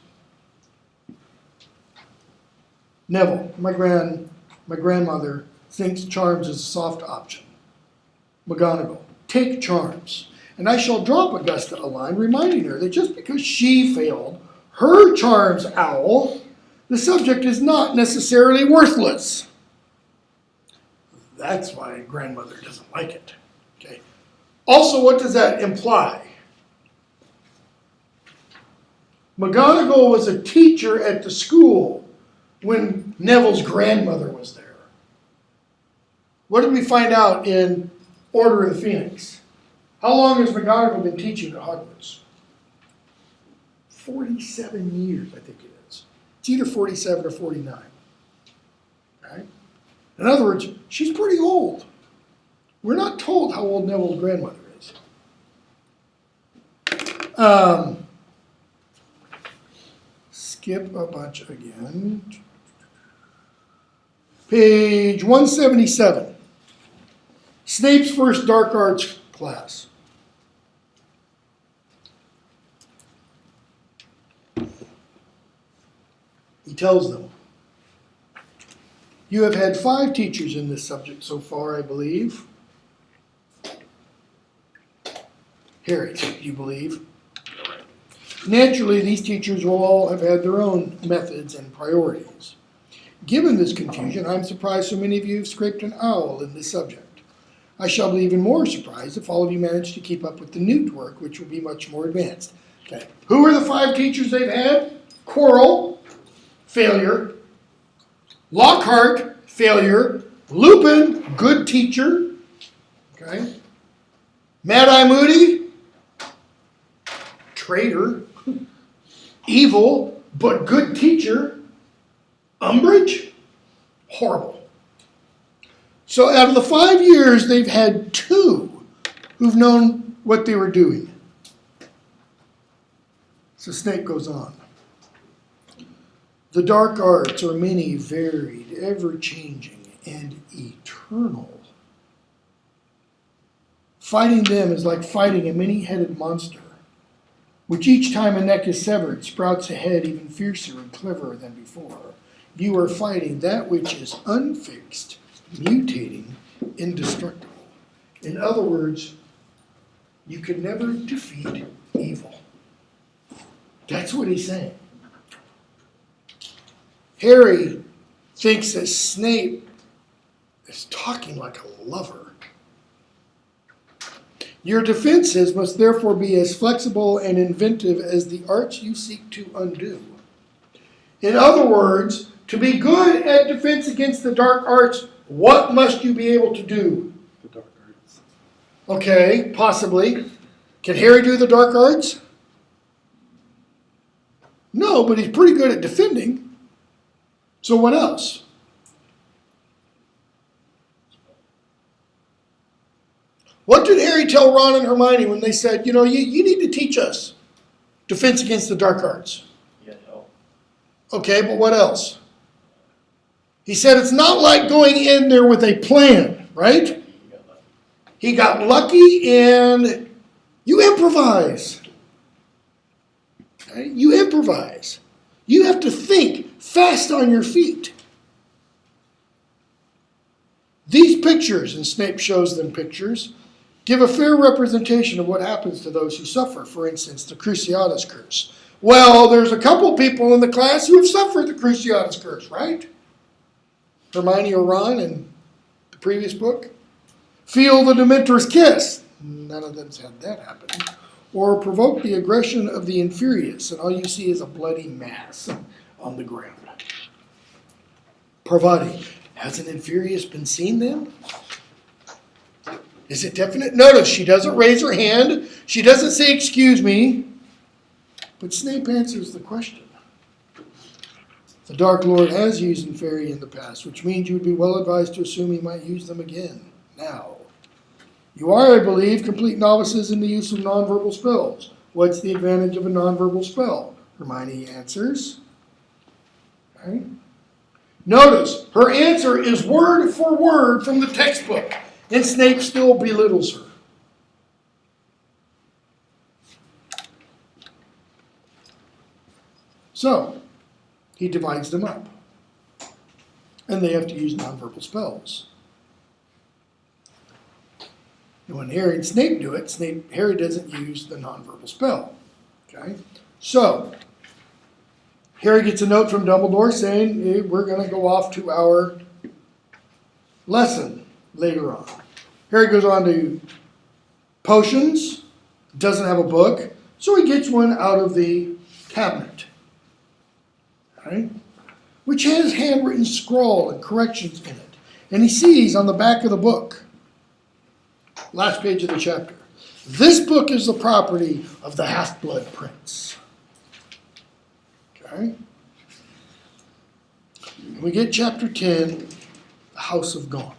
Neville, my grandmother thinks charms is a soft option. McGonagall, take charms. And I shall drop Augusta a line reminding her that just because she failed her charms owl, the subject is not necessarily worthless. That's why grandmother doesn't like it. Okay. Also, what does that imply? McGonagall was a teacher at the school when Neville's grandmother was there. What did we find out in Order of the Phoenix? How long has McGonagall been teaching at Hogwarts? 47 years, I think it is. It's either 47 or 49. Okay? In other words, she's pretty old. We're not told how old Neville's grandmother is. Skip a bunch again. Page 177. Snape's first dark arts class. He tells them, you have had 5 teachers in this subject so far, I believe. Harry, you believe? Naturally, these teachers will all have had their own methods and priorities. Given this confusion, I'm surprised so many of you have scraped an owl in this subject. I shall be even more surprised if all of you manage to keep up with the Newt work, which will be much more advanced. Okay. Who are the 5 teachers they've had? Quirrell, failure. Lockhart, failure. Lupin, good teacher. Okay. Mad-Eye Moody, traitor. Evil, but good teacher. Umbridge, horrible. So out of the 5 years, they've had 2 who've known what they were doing. So Snape goes on. The dark arts are many, varied, ever-changing, and eternal. Fighting them is like fighting a many-headed monster, which each time a neck is severed sprouts a head even fiercer and cleverer than before. You are fighting that which is unfixed, mutating, indestructible. In other words, you can never defeat evil. That's what he's saying. Harry thinks that Snape is talking like a lover. Your defenses must therefore be as flexible and inventive as the arts you seek to undo. In other words, to be good at defense against the dark arts, what must you be able to do? The dark arts. Okay, possibly. Can Harry do the dark arts? No, but he's pretty good at defending. So what else? What did Harry tell Ron and Hermione when they said, you need to teach us defense against the dark arts? Get help. Okay, but what else? He said it's not like going in there with a plan, right? You got lucky. He got lucky and you improvise. Okay? You improvise. You have to think fast on your feet. These pictures, and Snape shows them pictures, give a fair representation of what happens to those who suffer. For instance, the Cruciatus Curse. Well, there's a couple people in the class who have suffered the Cruciatus Curse, right? Hermione or Ron in the previous book. Feel the Dementor's kiss. None of them's had that happen. Or provoke the aggression of the Inferius, and all you see is a bloody mass on the ground. Parvati, has an Inferius been seen then? Is it definite? Notice she doesn't raise her hand. She doesn't say, excuse me. But Snape answers the question. The Dark Lord has used Inferi in the past, which means you would be well advised to assume he might use them again, now. You are, I believe, complete novices in the use of nonverbal spells. What's the advantage of a nonverbal spell? Hermione answers. Okay. Notice, her answer is word for word from the textbook, and Snape still belittles her. So, he divides them up, and they have to use nonverbal spells. And when Harry and Snape do it, Harry doesn't use the nonverbal spell. Okay? So, Harry gets a note from Dumbledore saying, hey, we're going to go off to our lesson later on. Harry goes on to potions, doesn't have a book, so he gets one out of the cabinet, okay, which has handwritten scrawl and corrections in it. And he sees on the back of the book, last page of the chapter, this book is the property of the HalfBlood Prince. Okay? We get chapter 10, the House of Gaunt.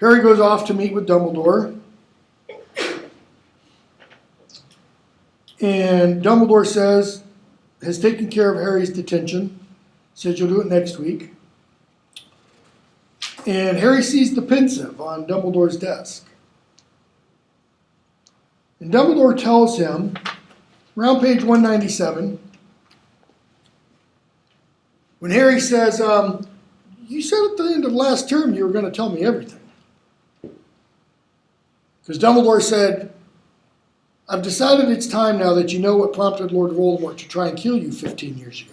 Harry goes off to meet with Dumbledore. And Dumbledore has taken care of Harry's detention. Says you'll do it next week. And Harry sees the pensive on Dumbledore's desk. And Dumbledore tells him, around page 197, when Harry says, you said at the end of last term you were going to tell me everything. Because Dumbledore said, I've decided it's time now that you know what prompted Lord Voldemort to try and kill you 15 years ago.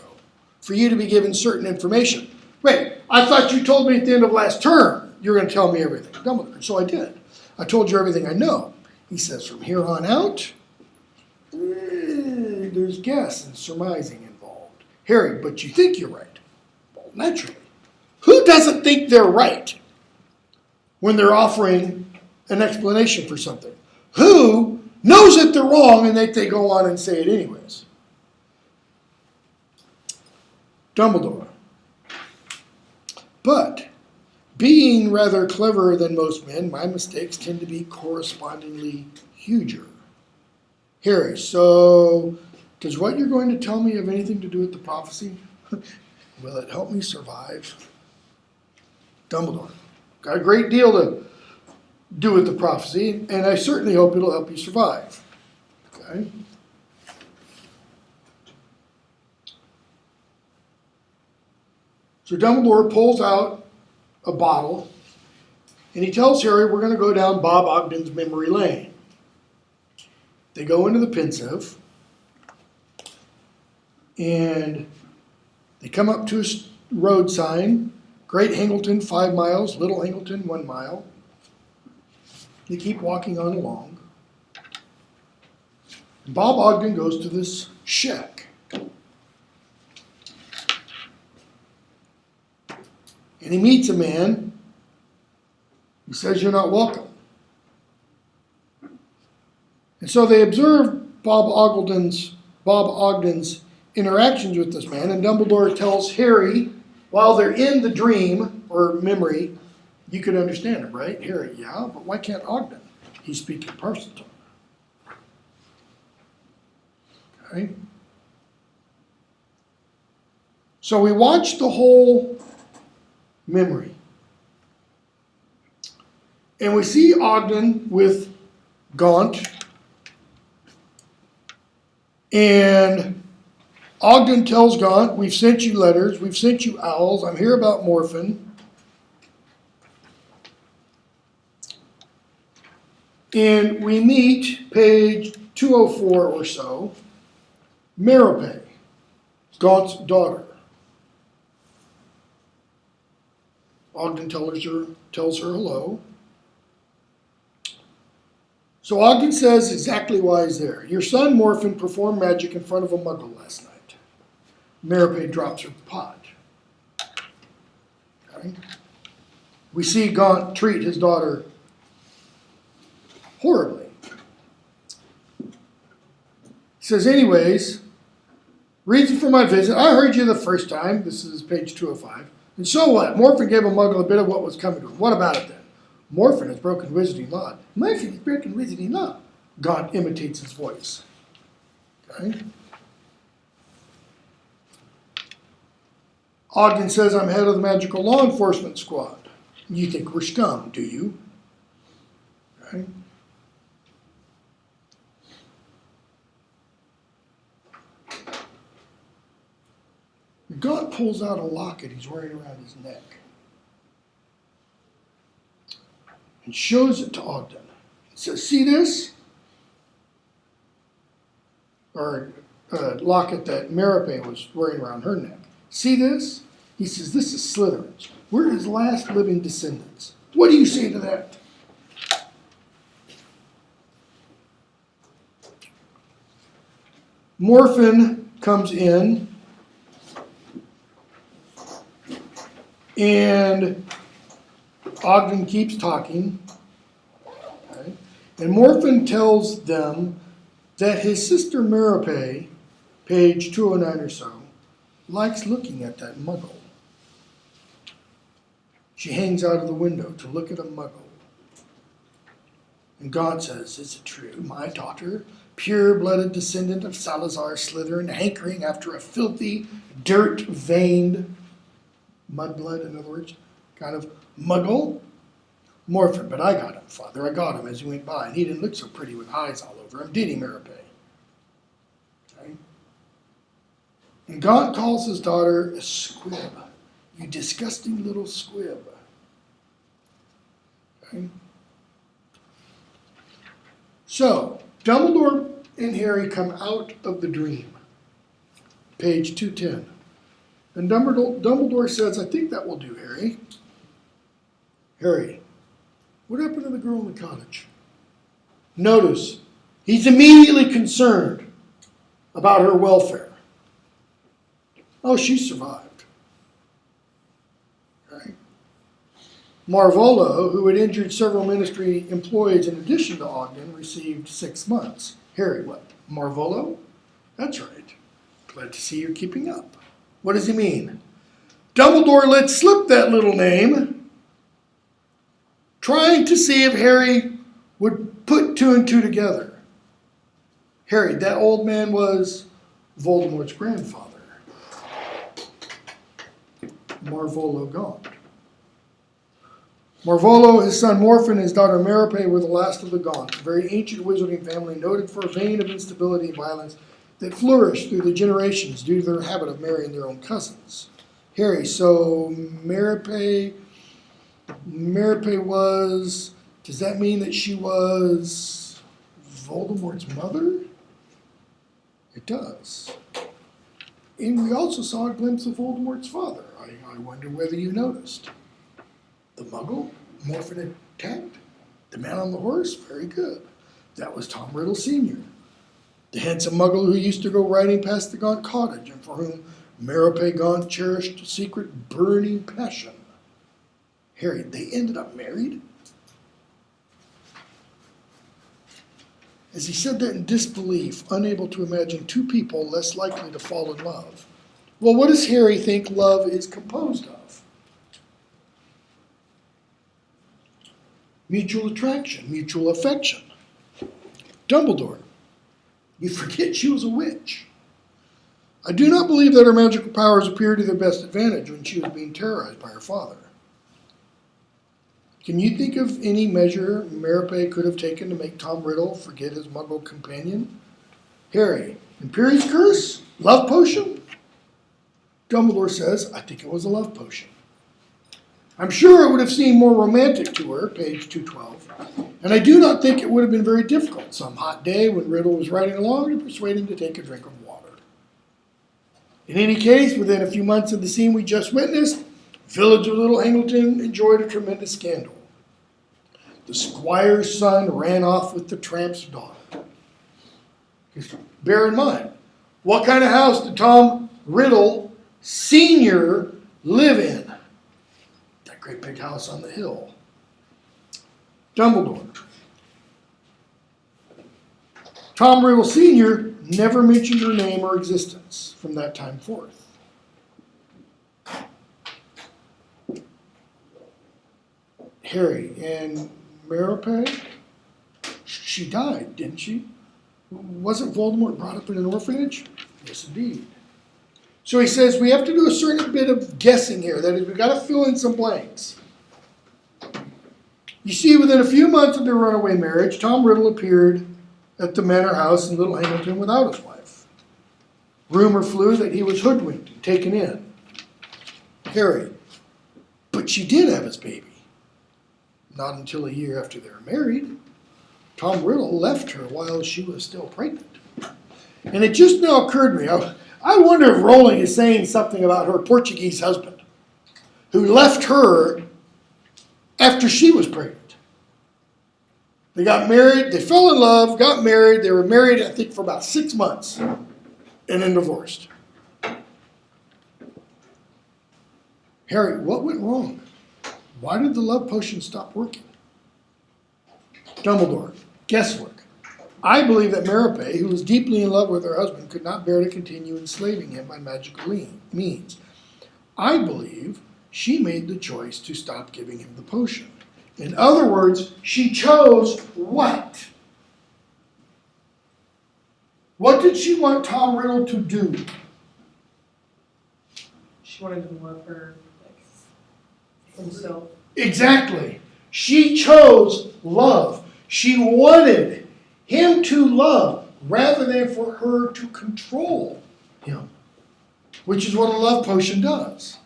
For you to be given certain information. Wait, I thought you told me at the end of last term you were going to tell me everything. Dumbledore, so I did. I told you everything I know. He says, from here on out, there's guess and surmising involved. Harry, but you think you're right. Well, naturally. Who doesn't think they're right when they're offering an explanation for something? Who knows that they're wrong and that they go on and say it anyways? Dumbledore. But, being rather cleverer than most men, my mistakes tend to be correspondingly huger. Harry, so does what you're going to tell me have anything to do with the prophecy? Will it help me survive? Dumbledore. Got a great deal to do with the prophecy, and I certainly hope it'll help you survive. Okay? So Dumbledore pulls out a bottle, and he tells Harry, we're going to go down Bob Ogden's memory lane. They go into the pensive, and they come up to a road sign, Great Hangleton, 5 miles, Little Hangleton, 1 mile. They keep walking on along. Bob Ogden goes to this shack. And he meets a man. He says, you're not welcome. And so they observe Bob Ogden's interactions with this man, and Dumbledore tells Harry, while they're in the dream or memory, you could understand it, right? Harry, yeah, but why can't Ogden? He's speaking Parseltongue. Okay? So we watch the whole memory. And we see Ogden with Gaunt. And Ogden tells Gaunt, we've sent you letters, we've sent you owls, I'm here about Morphin. And we meet, page 204 or so, Merope, Gaunt's daughter. Ogden tells her hello. So Ogden says exactly why he's there. Your son Morphin performed magic in front of a muggle last night. Merope drops her pot. Okay. We see Gaunt treat his daughter horribly. He says, anyways, reason for my visit, I heard you the first time, this is page 205, and so what? Morphin gave a muggle a bit of what was coming to him. What about it then? Morphin has broken wizarding law. Morphin has broken wizarding law. Gaunt imitates his voice. Okay? Ogden says, I'm head of the magical law enforcement squad. You think we're scum, do you? Okay? Gaunt pulls out a locket he's wearing around his neck and shows it to Ogden. He says, see this? Or a locket that Merope was wearing around her neck. See this? He says, this is Slytherin's. We're his last living descendants. What do you say to that? Morphin comes in, and Ogden keeps talking. Okay? And Morphin tells them that his sister Merope page 209 or so, likes looking at that muggle. She hangs out of the window to look at a muggle. And God says, is it true, my daughter, pure-blooded descendant of Salazar Slytherin, hankering after a filthy, dirt-veined, mudblood, in other words, kind of muggle? Morphin, but I got him, Father, I got him as he went by, and he didn't look so pretty with eyes all over him, did he, Marape? Okay. And God calls his daughter a squib, you disgusting little squib. Okay. So, Dumbledore and Harry come out of the dream. Page 210. And Dumbledore says, I think that will do, Harry. Harry, what happened to the girl in the cottage? Notice, he's immediately concerned about her welfare. Oh, she survived. Okay. Marvolo, who had injured several ministry employees in addition to Ogden, received 6 months. Harry, what? Marvolo? That's right. Glad to see you're keeping up. What does he mean? Dumbledore let slip that little name, trying to see if Harry would put 2 and 2 together. Harry, that old man was Voldemort's grandfather. Marvolo Gaunt. Marvolo, his son Morphin, and his daughter Marape were the last of the Gaunts, a very ancient wizarding family noted for a vein of instability and violence that flourished through the generations due to their habit of marrying their own cousins. Harry, so Marape was, does that mean that she was Voldemort's mother? It does. And we also saw a glimpse of Voldemort's father. I wonder whether you noticed. The muggle, Morphin attacked. The man on the horse, very good. That was Tom Riddle Sr., the handsome muggle who used to go riding past the Gaunt cottage and for whom Marape Gaunt cherished a secret burning passion. Harry, they ended up married? As he said that in disbelief, unable to imagine 2 people less likely to fall in love. Well, what does Harry think love is composed of? Mutual attraction, mutual affection. Dumbledore, you forget she was a witch. I do not believe that her magical powers appeared to their best advantage when she was being terrorized by her father. Can you think of any measure Marape could have taken to make Tom Riddle forget his muggle companion? Harry, Imperius Curse? Love potion? Dumbledore says, I think it was a love potion. I'm sure it would have seemed more romantic to her, page 212, and I do not think it would have been very difficult some hot day when Riddle was riding along to persuade him to take a drink of water. In any case, within a few months of the scene we just witnessed, village of Little Angleton enjoyed a tremendous scandal. The squire's son ran off with the tramp's daughter. Bear in mind, what kind of house did Tom Riddle Sr. live in? That great big house on the hill. Dumbledore. Tom Riddle Sr. never mentioned her name or existence from that time forth. Harry and Marape, she died, didn't she? Wasn't Voldemort brought up in an orphanage? Yes, indeed. So he says we have to do a certain bit of guessing here. That is, we've got to fill in some blanks. You see, within a few months of their runaway marriage, Tom Riddle appeared at the manor house in Little Hamilton without his wife. Rumor flew that he was hoodwinked and taken in. Harry, but she did have his baby. Not until a year after they were married. Tom Riddle left her while she was still pregnant. And it just now occurred to me, I wonder if Rowling is saying something about her Portuguese husband, who left her after she was pregnant. They got married, they fell in love, got married, they were married, I think, for about 6 months, and then divorced. Harry, what went wrong? Why did the love potion stop working? Dumbledore, guesswork. I believe that Merope, who was deeply in love with her husband, could not bear to continue enslaving him by magical means. I believe she made the choice to stop giving him the potion. In other words, she chose what? What did she want Tom Riddle to do? She wanted to love her, like, himself. Exactly. She chose love. She wanted him to love rather than for her to control him, which is what a love potion does.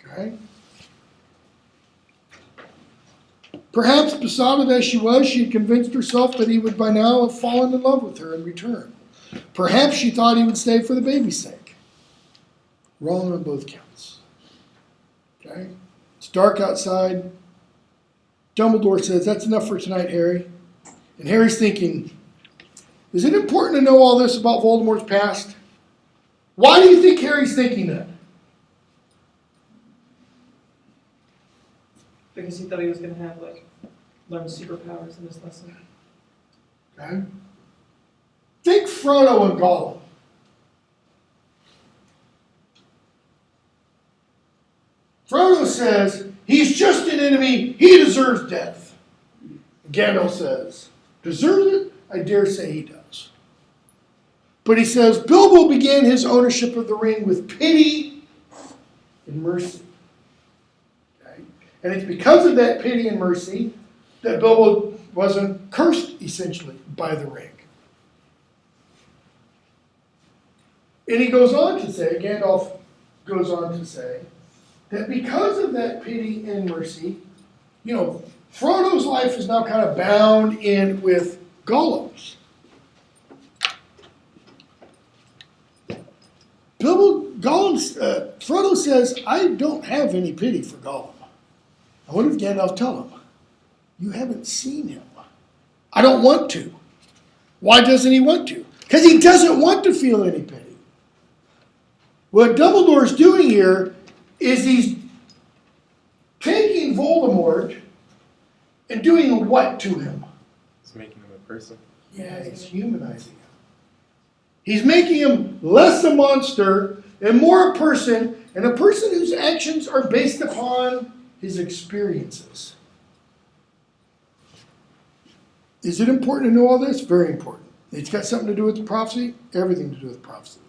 Okay? Perhaps besotted as she was, she had convinced herself that he would by now have fallen in love with her in return. Perhaps she thought he would stay for the baby's sake. Wrong on both counts. Okay? It's dark outside. Dumbledore says, "That's enough for tonight, Harry." And Harry's thinking, is it important to know all this about Voldemort's past? Why do you think Harry's thinking that? Because he thought he was going to have, like, learn superpowers in this lesson. Okay? Think Frodo and Gollum. Frodo says, he's just an enemy, he deserves death. Gandalf says, deserves it? I dare say he does. But he says, Bilbo began his ownership of the ring with pity and mercy. Okay? And it's because of that pity and mercy that Bilbo wasn't cursed, essentially, by the ring. And he goes on to say, Gandalf goes on to say, that because of that pity and mercy, you know, Frodo's life is now kind of bound in with Gollum's. Frodo says, I don't have any pity for Gollum. And what did Gandalf tell him? You haven't seen him. I don't want to. Why doesn't he want to? Because he doesn't want to feel any pity. What Dumbledore's doing here is he's taking Voldemort and doing what to him? It's making him a person. Yeah, he's humanizing him. He's making him less a monster and more a person, and a person whose actions are based upon his experiences. Is it important to know all this? Very important. It's got something to do with the prophecy, everything to do with prophecy.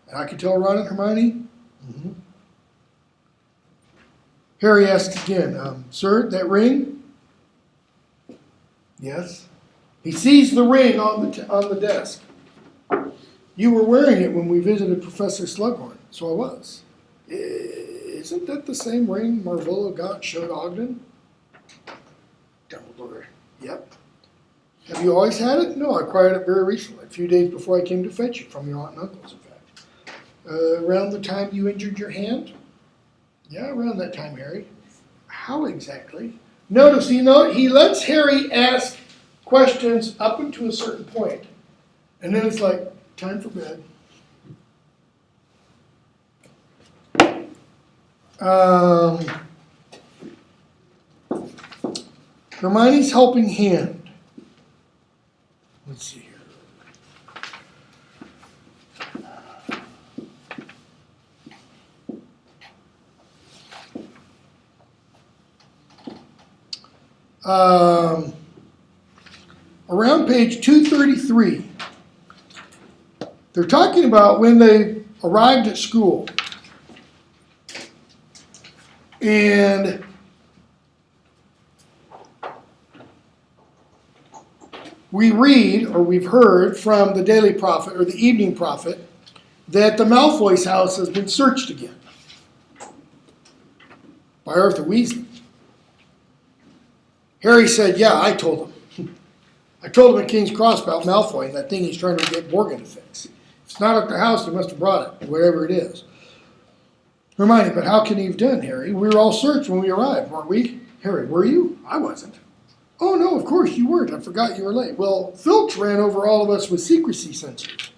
And I could tell Ron and Hermione. Mm-hmm. Harry asks again, sir, that ring? Yes. He sees the ring on the desk. You were wearing it when we visited Professor Slughorn, so I was. Isn't that the same ring Marvolo Gaunt showed Ogden? Dumbledore, yep. Have you always had it? No, I acquired it very recently, a few days before I came to fetch you from your aunt and uncle's, in fact. Around the time you injured your hand? Yeah, around that time, Harry. How exactly? Notice, he lets Harry ask questions up until a certain point. And then it's like, time for bed. Hermione's helping hand. Let's see here. Around page 233, they're talking about when they arrived at school. And we read, or we've heard from the Daily Prophet, or the Evening Prophet, that the Malfoy's house has been searched again by Arthur Weasley. Harry said, yeah, I told him. I told him at King's Cross about Malfoy and that thing he's trying to get Morgan to fix. If it's not at the house, he must have brought it, whatever it is. Hermione, but how can he have done, Harry? We were all searched when we arrived, weren't we? Harry, were you? I wasn't. Oh, no, of course you weren't. I forgot you were late. Well, Filch ran over all of us with secrecy sensors.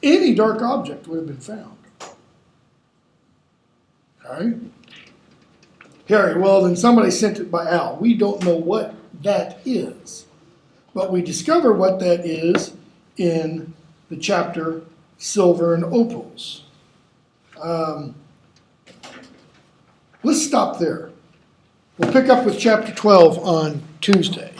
Any dark object would have been found. Okay? Harry, well, then somebody sent it by Al. We don't know what that is. But we discover what that is in the chapter Silver and Opals. Let's stop there. We'll pick up with chapter 12 on Tuesday.